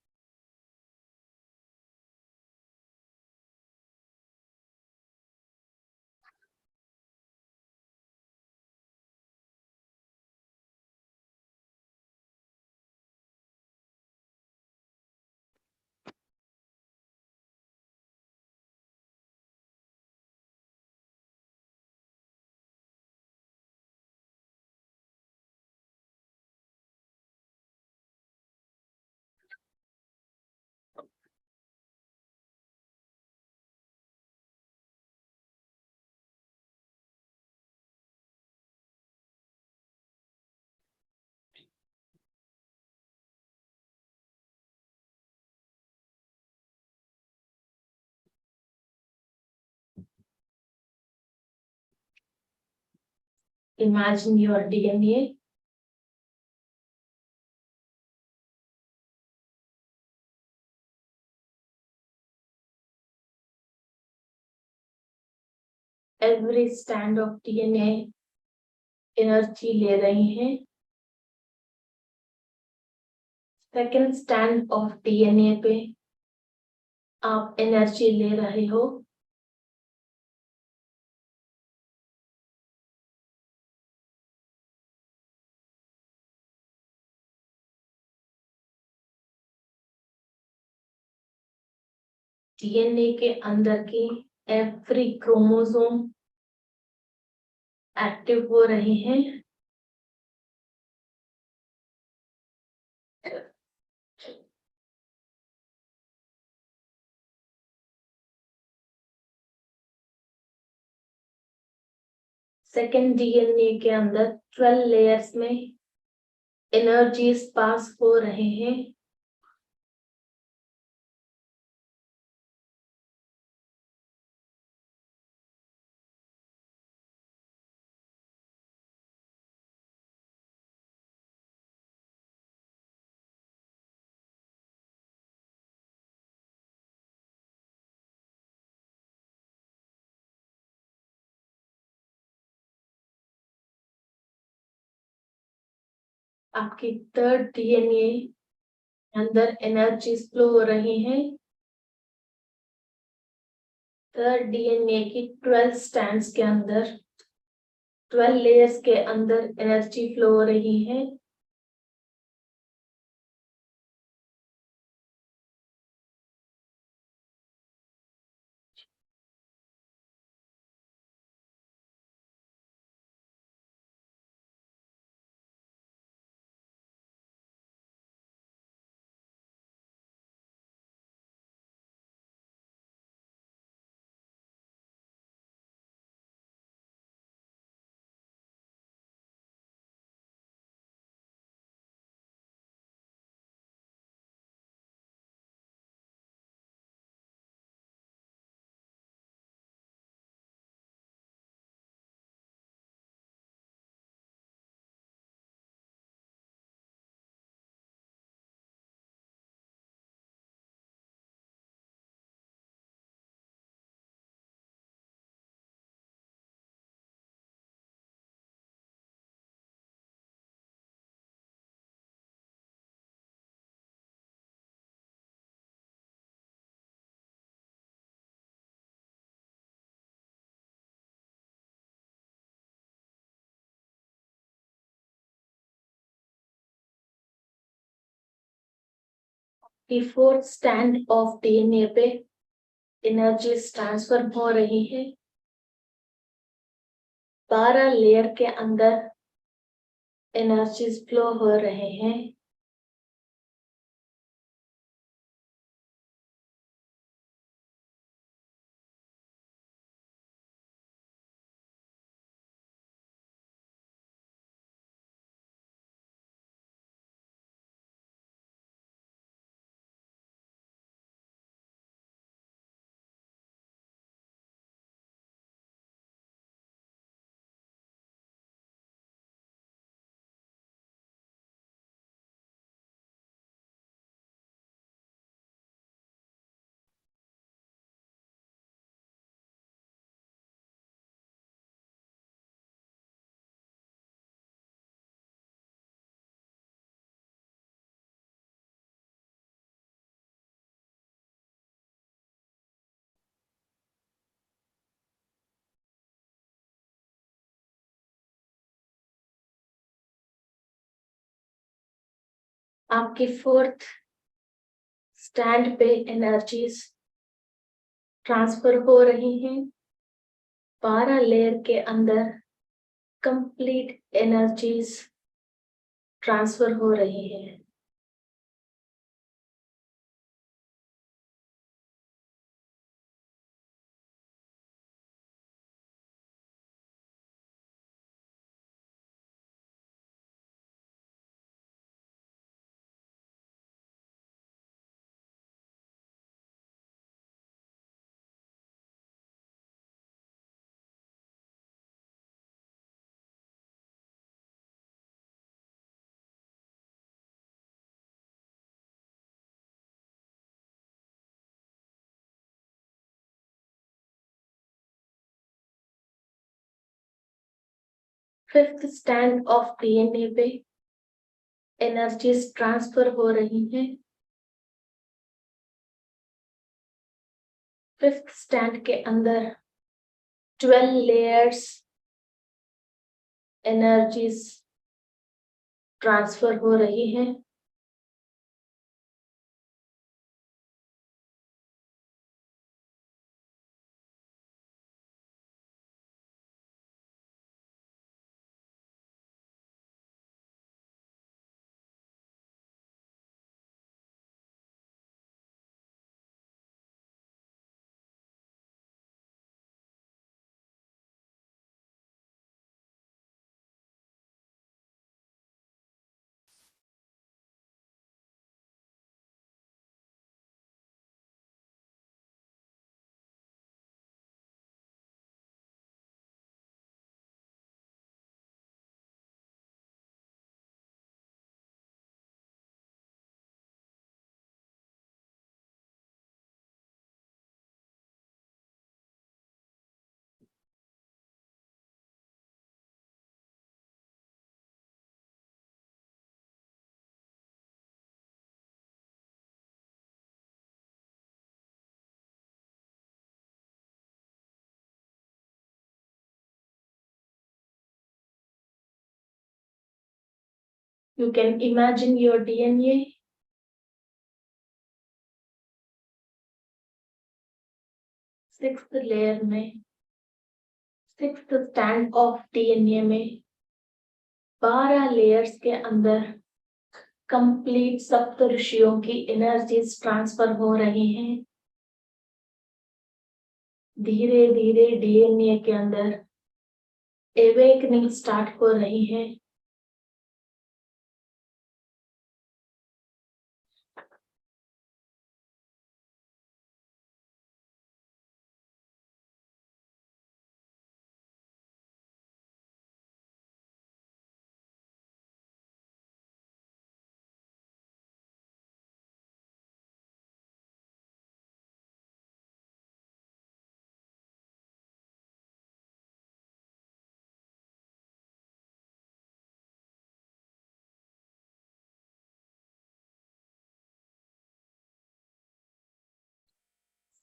Imagine your DNA. Every strand of DNA energy ले रही हैं. सेकेंड स्टैंड ऑफ डीएनए पे आप एनर्जी ले रहे हो. डीएनए के अंदर की एवरी क्रोमोसोम एक्टिव हो रहे हैं. सेकेंड डीएनए के अंदर 12 लेयर्स में एनर्जीज पास हो रहे हैं. आपकी थर्ड डीएनए अंदर एनर्जी फ्लो हो रही है. थर्ड डीएनए की 12 स्ट्रैंड्स के अंदर 12 लेयर्स के अंदर एनर्जी फ्लो हो रही है. फोर्थ स्टैंड ऑफ डीएनए पे एनर्जी ट्रांसफर हो रही है. 12 लेयर के अंदर एनर्जीज फ्लो हो रहे हैं. आपके फोर्थ स्टैंड पे एनर्जीज ट्रांसफर हो रही हैं 12 लेयर के अंदर कंप्लीट एनर्जीज ट्रांसफर हो रही है। फिफ्थ स्टैंड ऑफ डीएनए पे एनर्जीज ट्रांसफर हो रही हैं। फिफ्थ स्टैंड के अंदर 12 लेयर्स एनर्जीज ट्रांसफर हो रही हैं। You can imagine your DNA sixth layer में, सिक्स्थ स्टैंड ऑफ डीएनए में 12 लेयर्स के अंदर कंप्लीट सप्तऋषियों की एनर्जीज ट्रांसफर हो रही हैं। धीरे धीरे डीएनए के अंदर एवेकनिंग स्टार्ट हो रही है।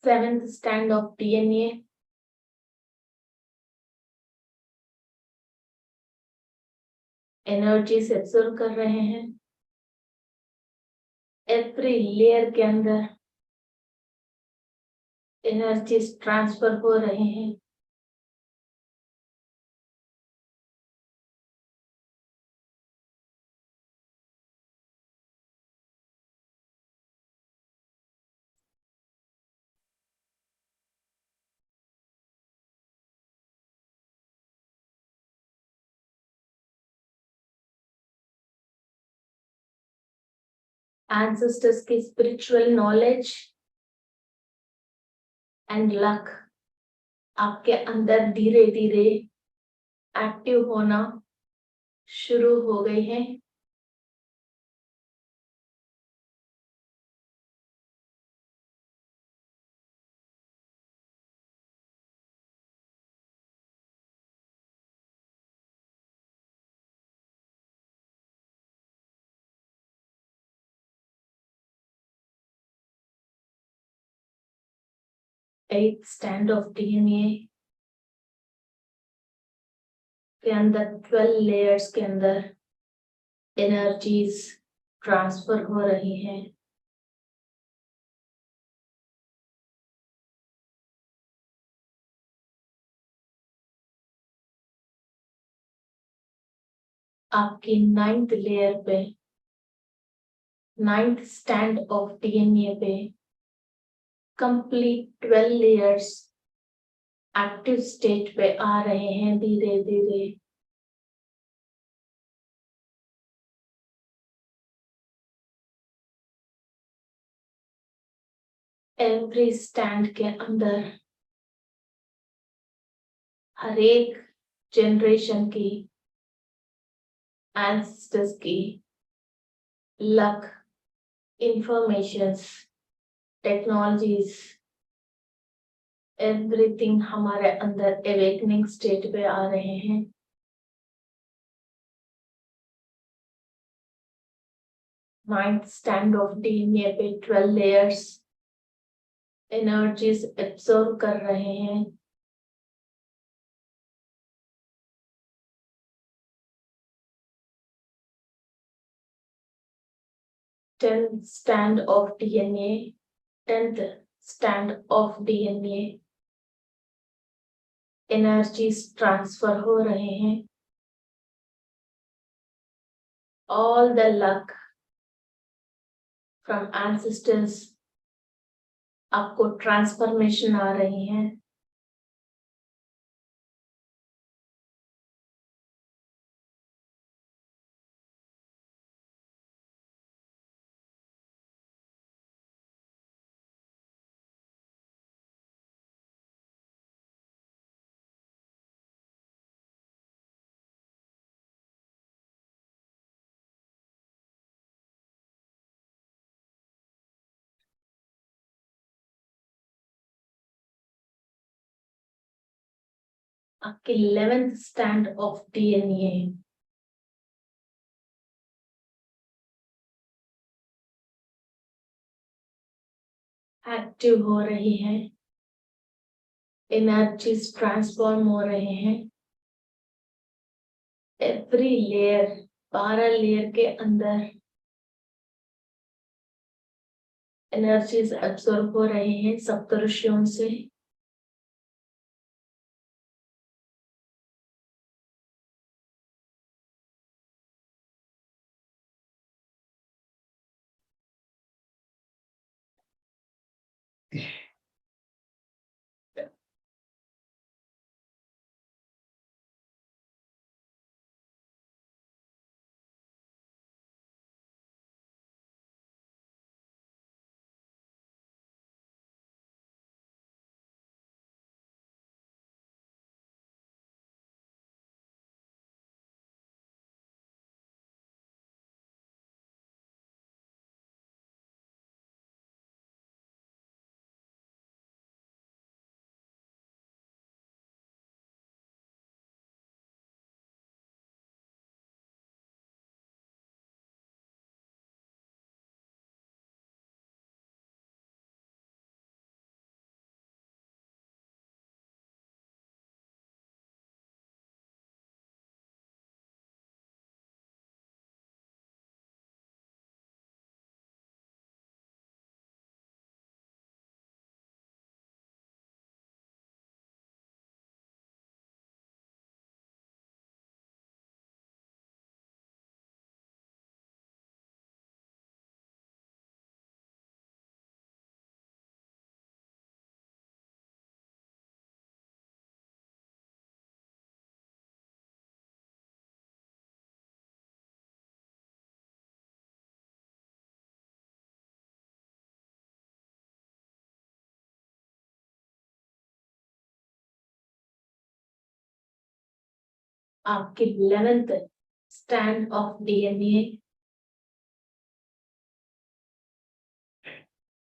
Seventh stand of DNA energy से एब्जॉर्ब कर रहे हैं। एवरी लेयर के अंदर एनर्जीज ट्रांसफर हो रहे हैं। एंसेस्टर्स की स्पिरिचुअल नॉलेज एंड लक आपके अंदर धीरे धीरे एक्टिव होना शुरू हो गई है। एट स्टैंड ऑफ डीएनए के अंदर 12 लेयर्स के अंदर एनर्जीज ट्रांसफर हो रही हैं। आपकी 9th लेयर पे, 9th स्टैंड ऑफ डीएनए पे कंप्लीट 12 लेयर्स एक्टिव स्टेट पे आ रहे हैं धीरे धीरे। एवरी स्टैंड के अंदर हर एक जनरेशन की, एंसेस्टर्स की लक, इंफॉर्मेशंस, टेक्नोलॉजीज, एवरीथिंग हमारे अंदर अवेकनिंग स्टेट पे आ रहे हैं। नाइन्थ स्टैंड ऑफ डीएनए पे 12 लेयर्स एनर्जीज एब्सॉर्ब कर रहे हैं। Tenth stand of DNA, 10th stand of DNA energies transfer हो रहे हैं। All the luck from ancestors आपको ट्रांसफॉर्मेशन आ रही है। आपके 11th stand of DNA active हो रही है। एनर्जीज ट्रांसफॉर्म हो रहे हैं। एवरी लेयर, 12 लेयर के अंदर एनर्जीज एब्सॉर्ब हो रहे हैं सप्तऋषियों से। आपके 11th stand of DNA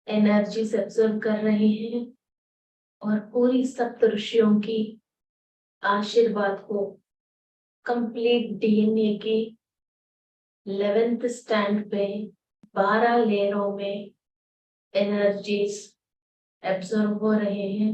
energy से एब्सॉर्ब कर रहे हैं और पूरी सप्तऋषियों की आशीर्वाद को कंप्लीट डीएनए की 11th स्टैंड पे 12 लेयरों में एनर्जीज एब्सॉर्ब हो रहे हैं।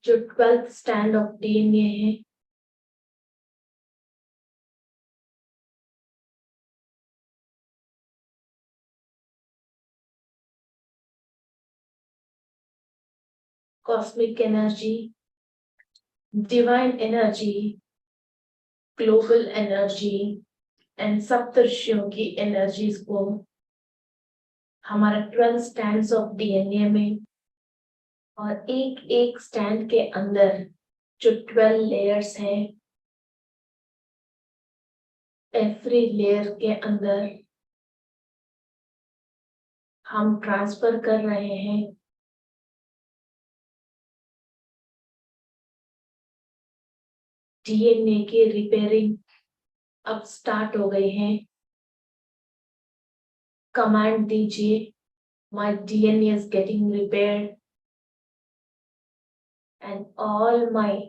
जो 12th स्टैंड ऑफ डीएनए है, cosmic energy, divine energy, global energy and सप्तर्षियों की एनर्जीज को हमारा 12 स्टैंड्स ऑफ डीएनए में और एक एक स्टैंड के अंदर जो 12 लेयर्स हैं, एवरी लेयर के अंदर हम ट्रांसफर कर रहे हैं डीएनए की रिपेयरिंग अब स्टार्ट हो गई है। कमांड दीजिए, my DNA is getting repaired and all my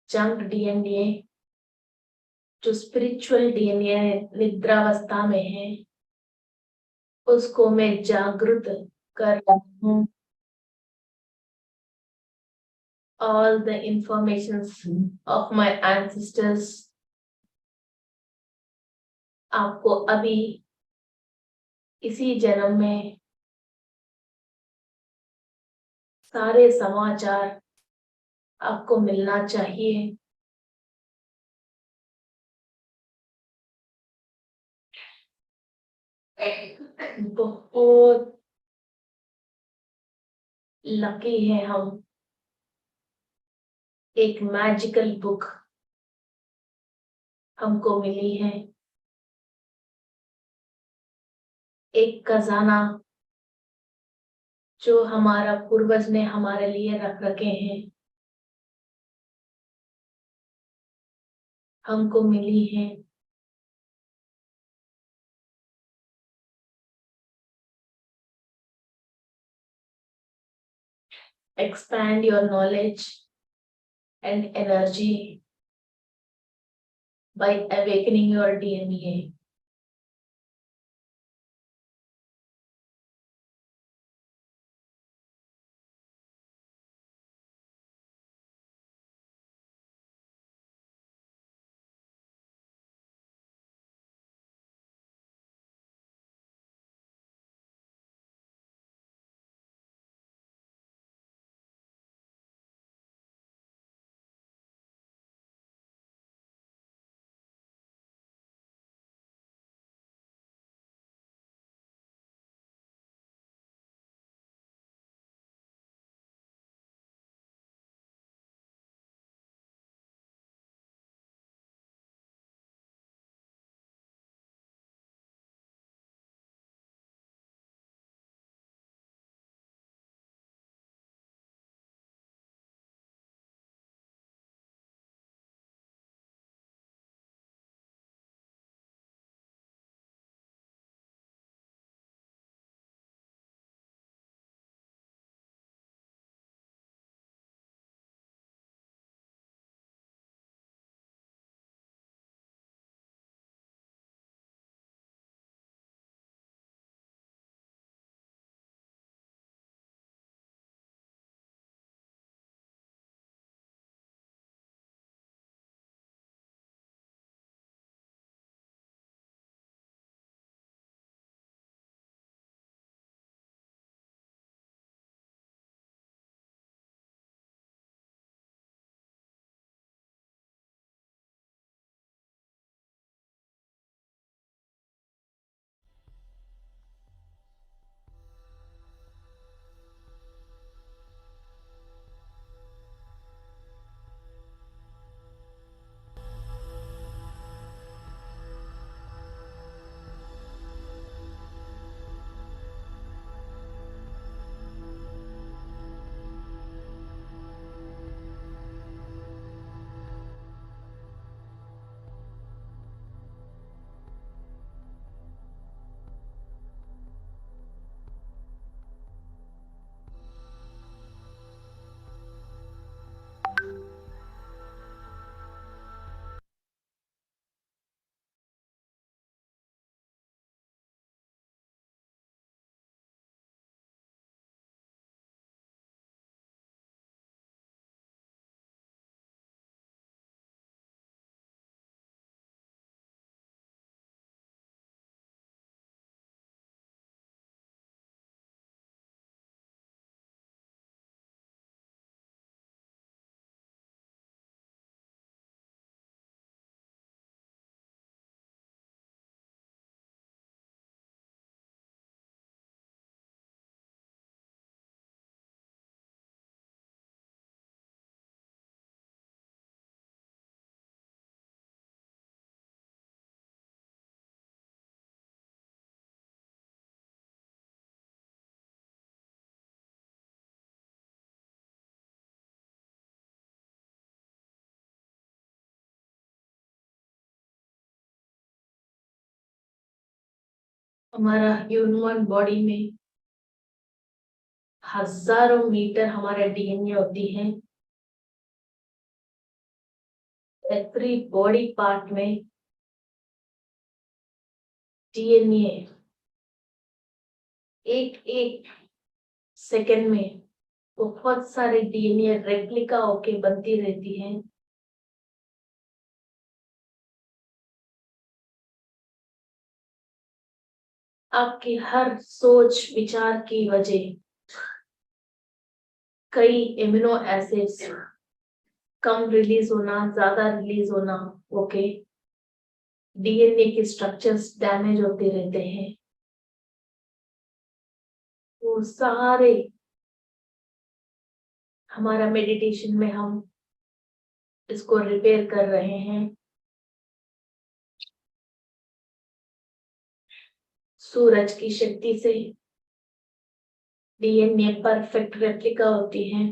junk DNA जो स्पिरिचुअल डीएनए निद्रावस्था में है, उसको मैं जागृत कर रहा हूँ। All the informations of my ancestors आपको अभी इसी जन्म में सारे समाचार आपको मिलना चाहिए। बहुत लकी है हम, एक मैजिकल बुक हमको मिली है, एक खजाना जो हमारा पूर्वज ने हमारे लिए रख रखे हैं, हमको मिली है। Expand your knowledge and energy by awakening your DNA. हमारा ह्यूमन बॉडी में हजारों मीटर हमारा डीएनए होती है। एवरी बॉडी पार्ट में डीएनए एक एक सेकंड में बहुत सारे डीएनए रेप्लिका होके बनती रहती है। आपकी हर सोच विचार की वजह कई एमिनो एसिड्स कम रिलीज होना, ज्यादा रिलीज होना, ओके, डीएनए के स्ट्रक्चर्स डैमेज होते रहते हैं। वो सारे हमारा मेडिटेशन में हम इसको रिपेयर कर रहे हैं। सूरज की शक्ति से डीएनए परफेक्ट रेप्लिका होती है।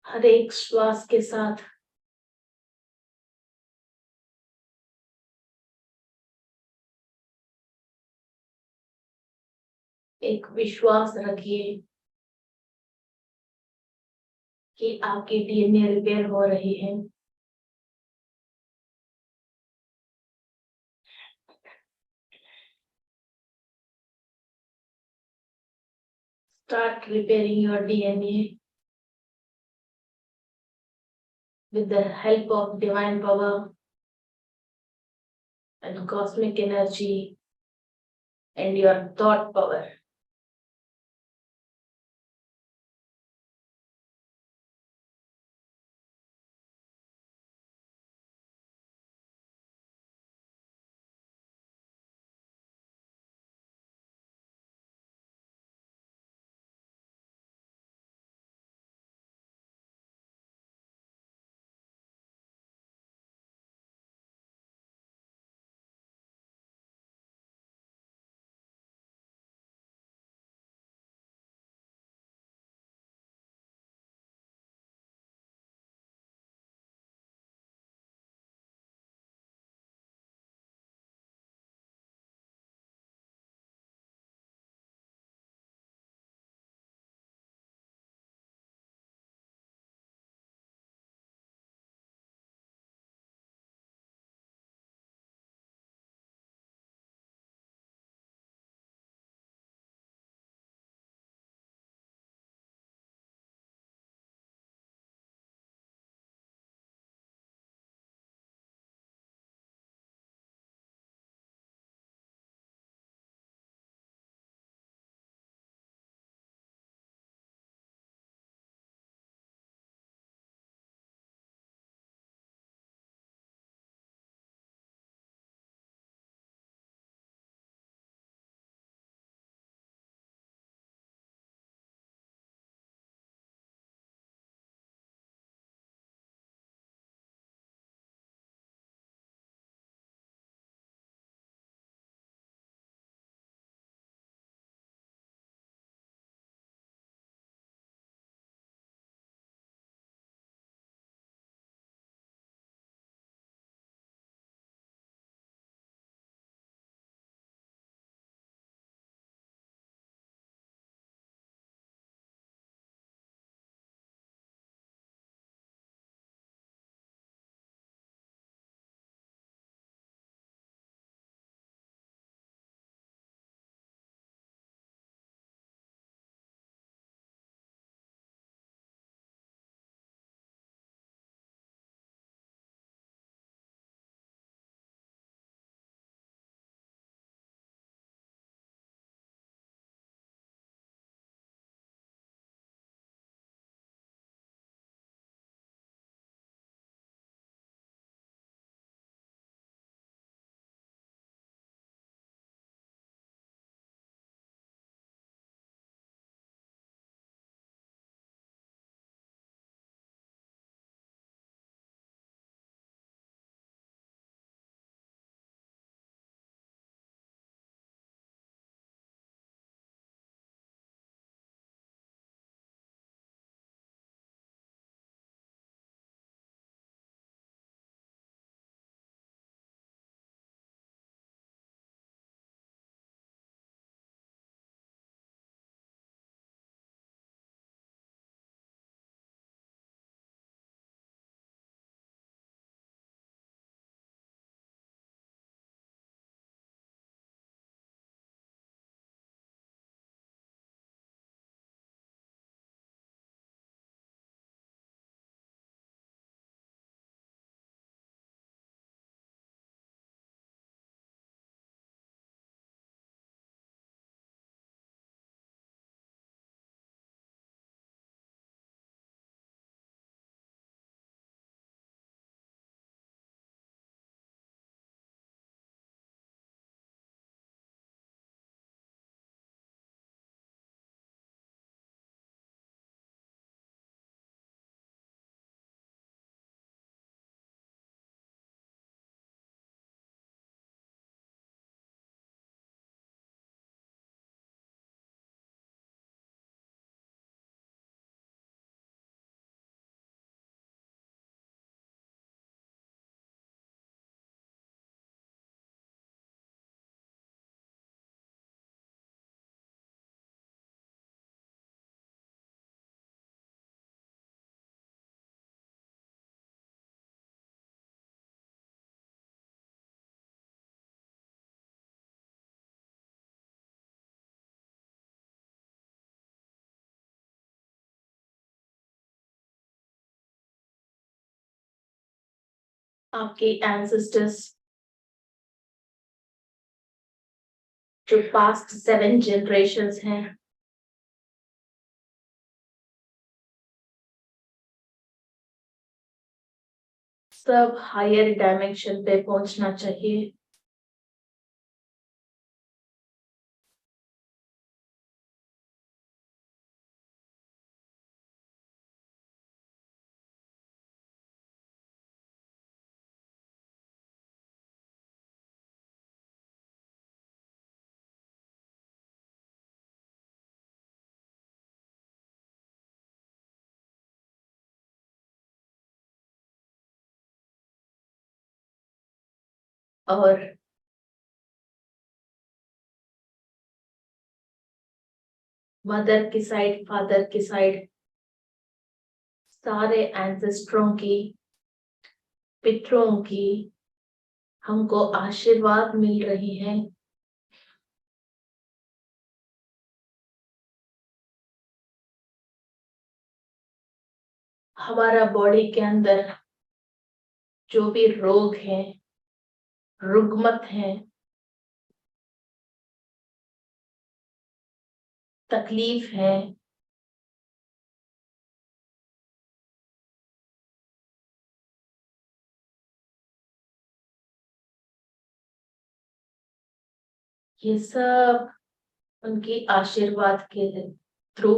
हर एक श्वास के साथ एक विश्वास रखिए कि आपकी डीएनए रिपेयर हो रही है। Start repairing your DNA with the help of divine power and cosmic energy and your thought power. आपके एंसेस्टर्स जो पास्ट 7 जनरेशंस हैं, सब हायर डायमेंशन पे पहुंचना चाहिए। और मदर की साइड, फादर की साइड, सारे एंसेस्टरों की, पितरों की हमको आशीर्वाद मिल रही है। हमारा बॉडी के अंदर जो भी रोग है, रुग्मत है, तकलीफ है, ये सब उनकी आशीर्वाद के थ्रू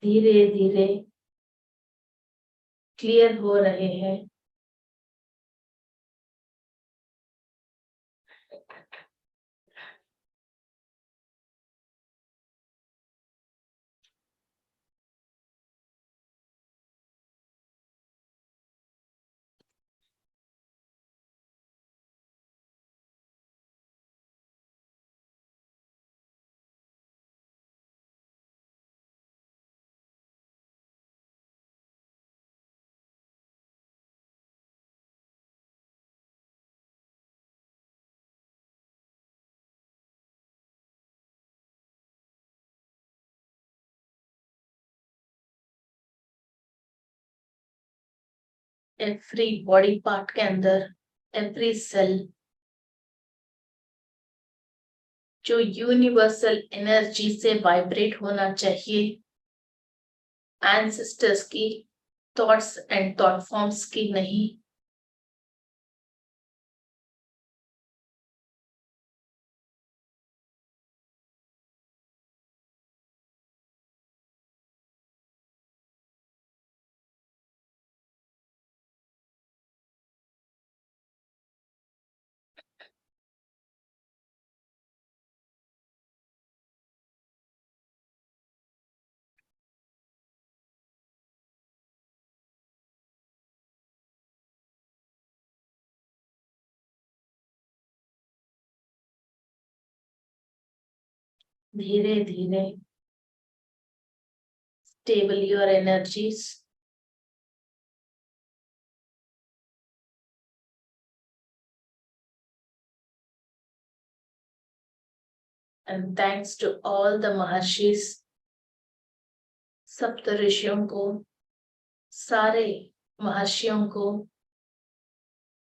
धीरे धीरे क्लियर हो रहे हैं। एवरी बॉडी पार्ट के अंदर, एवरी सेल जो यूनिवर्सल एनर्जी से वाइब्रेट होना चाहिए, एंसेस्टर्स की थॉट्स एंड थॉट फॉर्म्स की नहीं। धीरे धीरे stable your energies, and thanks to all the Maharshis, सप्त ऋषियों को, सारे महर्षियों को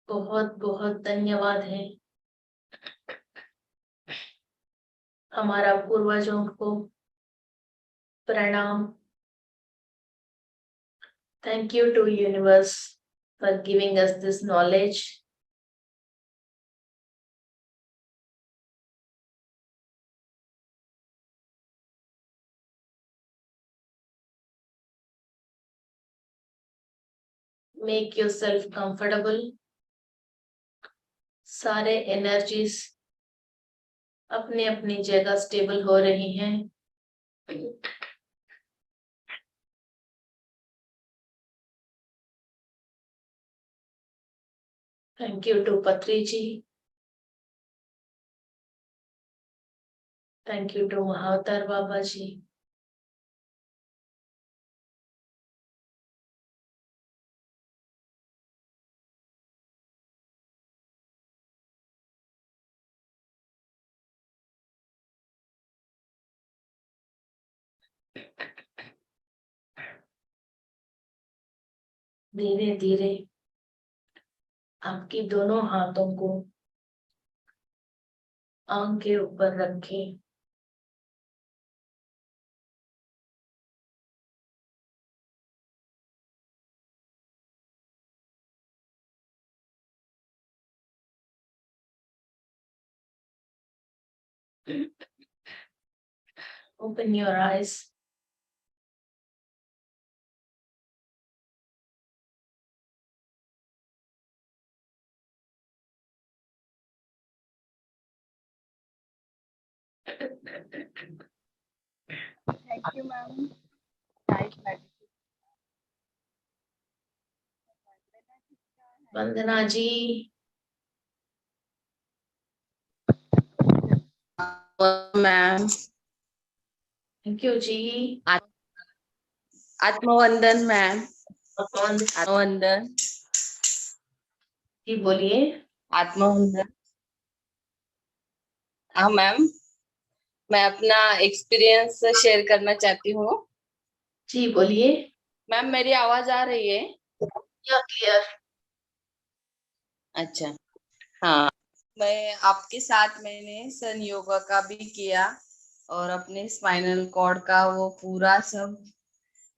बहुत बहुत धन्यवाद है। हमारा पूर्वजों को प्रणाम। Thank you to universe for giving us this knowledge. Make yourself comfortable. सारे एनर्जीज अपनी अपनी जगह स्टेबल हो रही हैं। Thank you to Patri ji. Thank you to Mahavtar Baba ji. धीरे धीरे आपकी दोनों हाथों को आंख के ऊपर रखें। Open your eyes. Thank you ma'am, nice meditation. Vandana ji, ma'am. Thank you जी। आत्मवंदन मैम। वंदना आत्मवंदन। जी बोलिए। आत्मवंदन। हाँ मैम, मैं अपना एक्सपीरियंस शेयर करना चाहती हूँ। जी बोलिए। मैम मेरी आवाज आ रही है? या क्लियर? अच्छा, हाँ। मैं आपके साथ मैंने सन योगा का भी किया और अपने स्पाइनल कॉर्ड का वो पूरा सब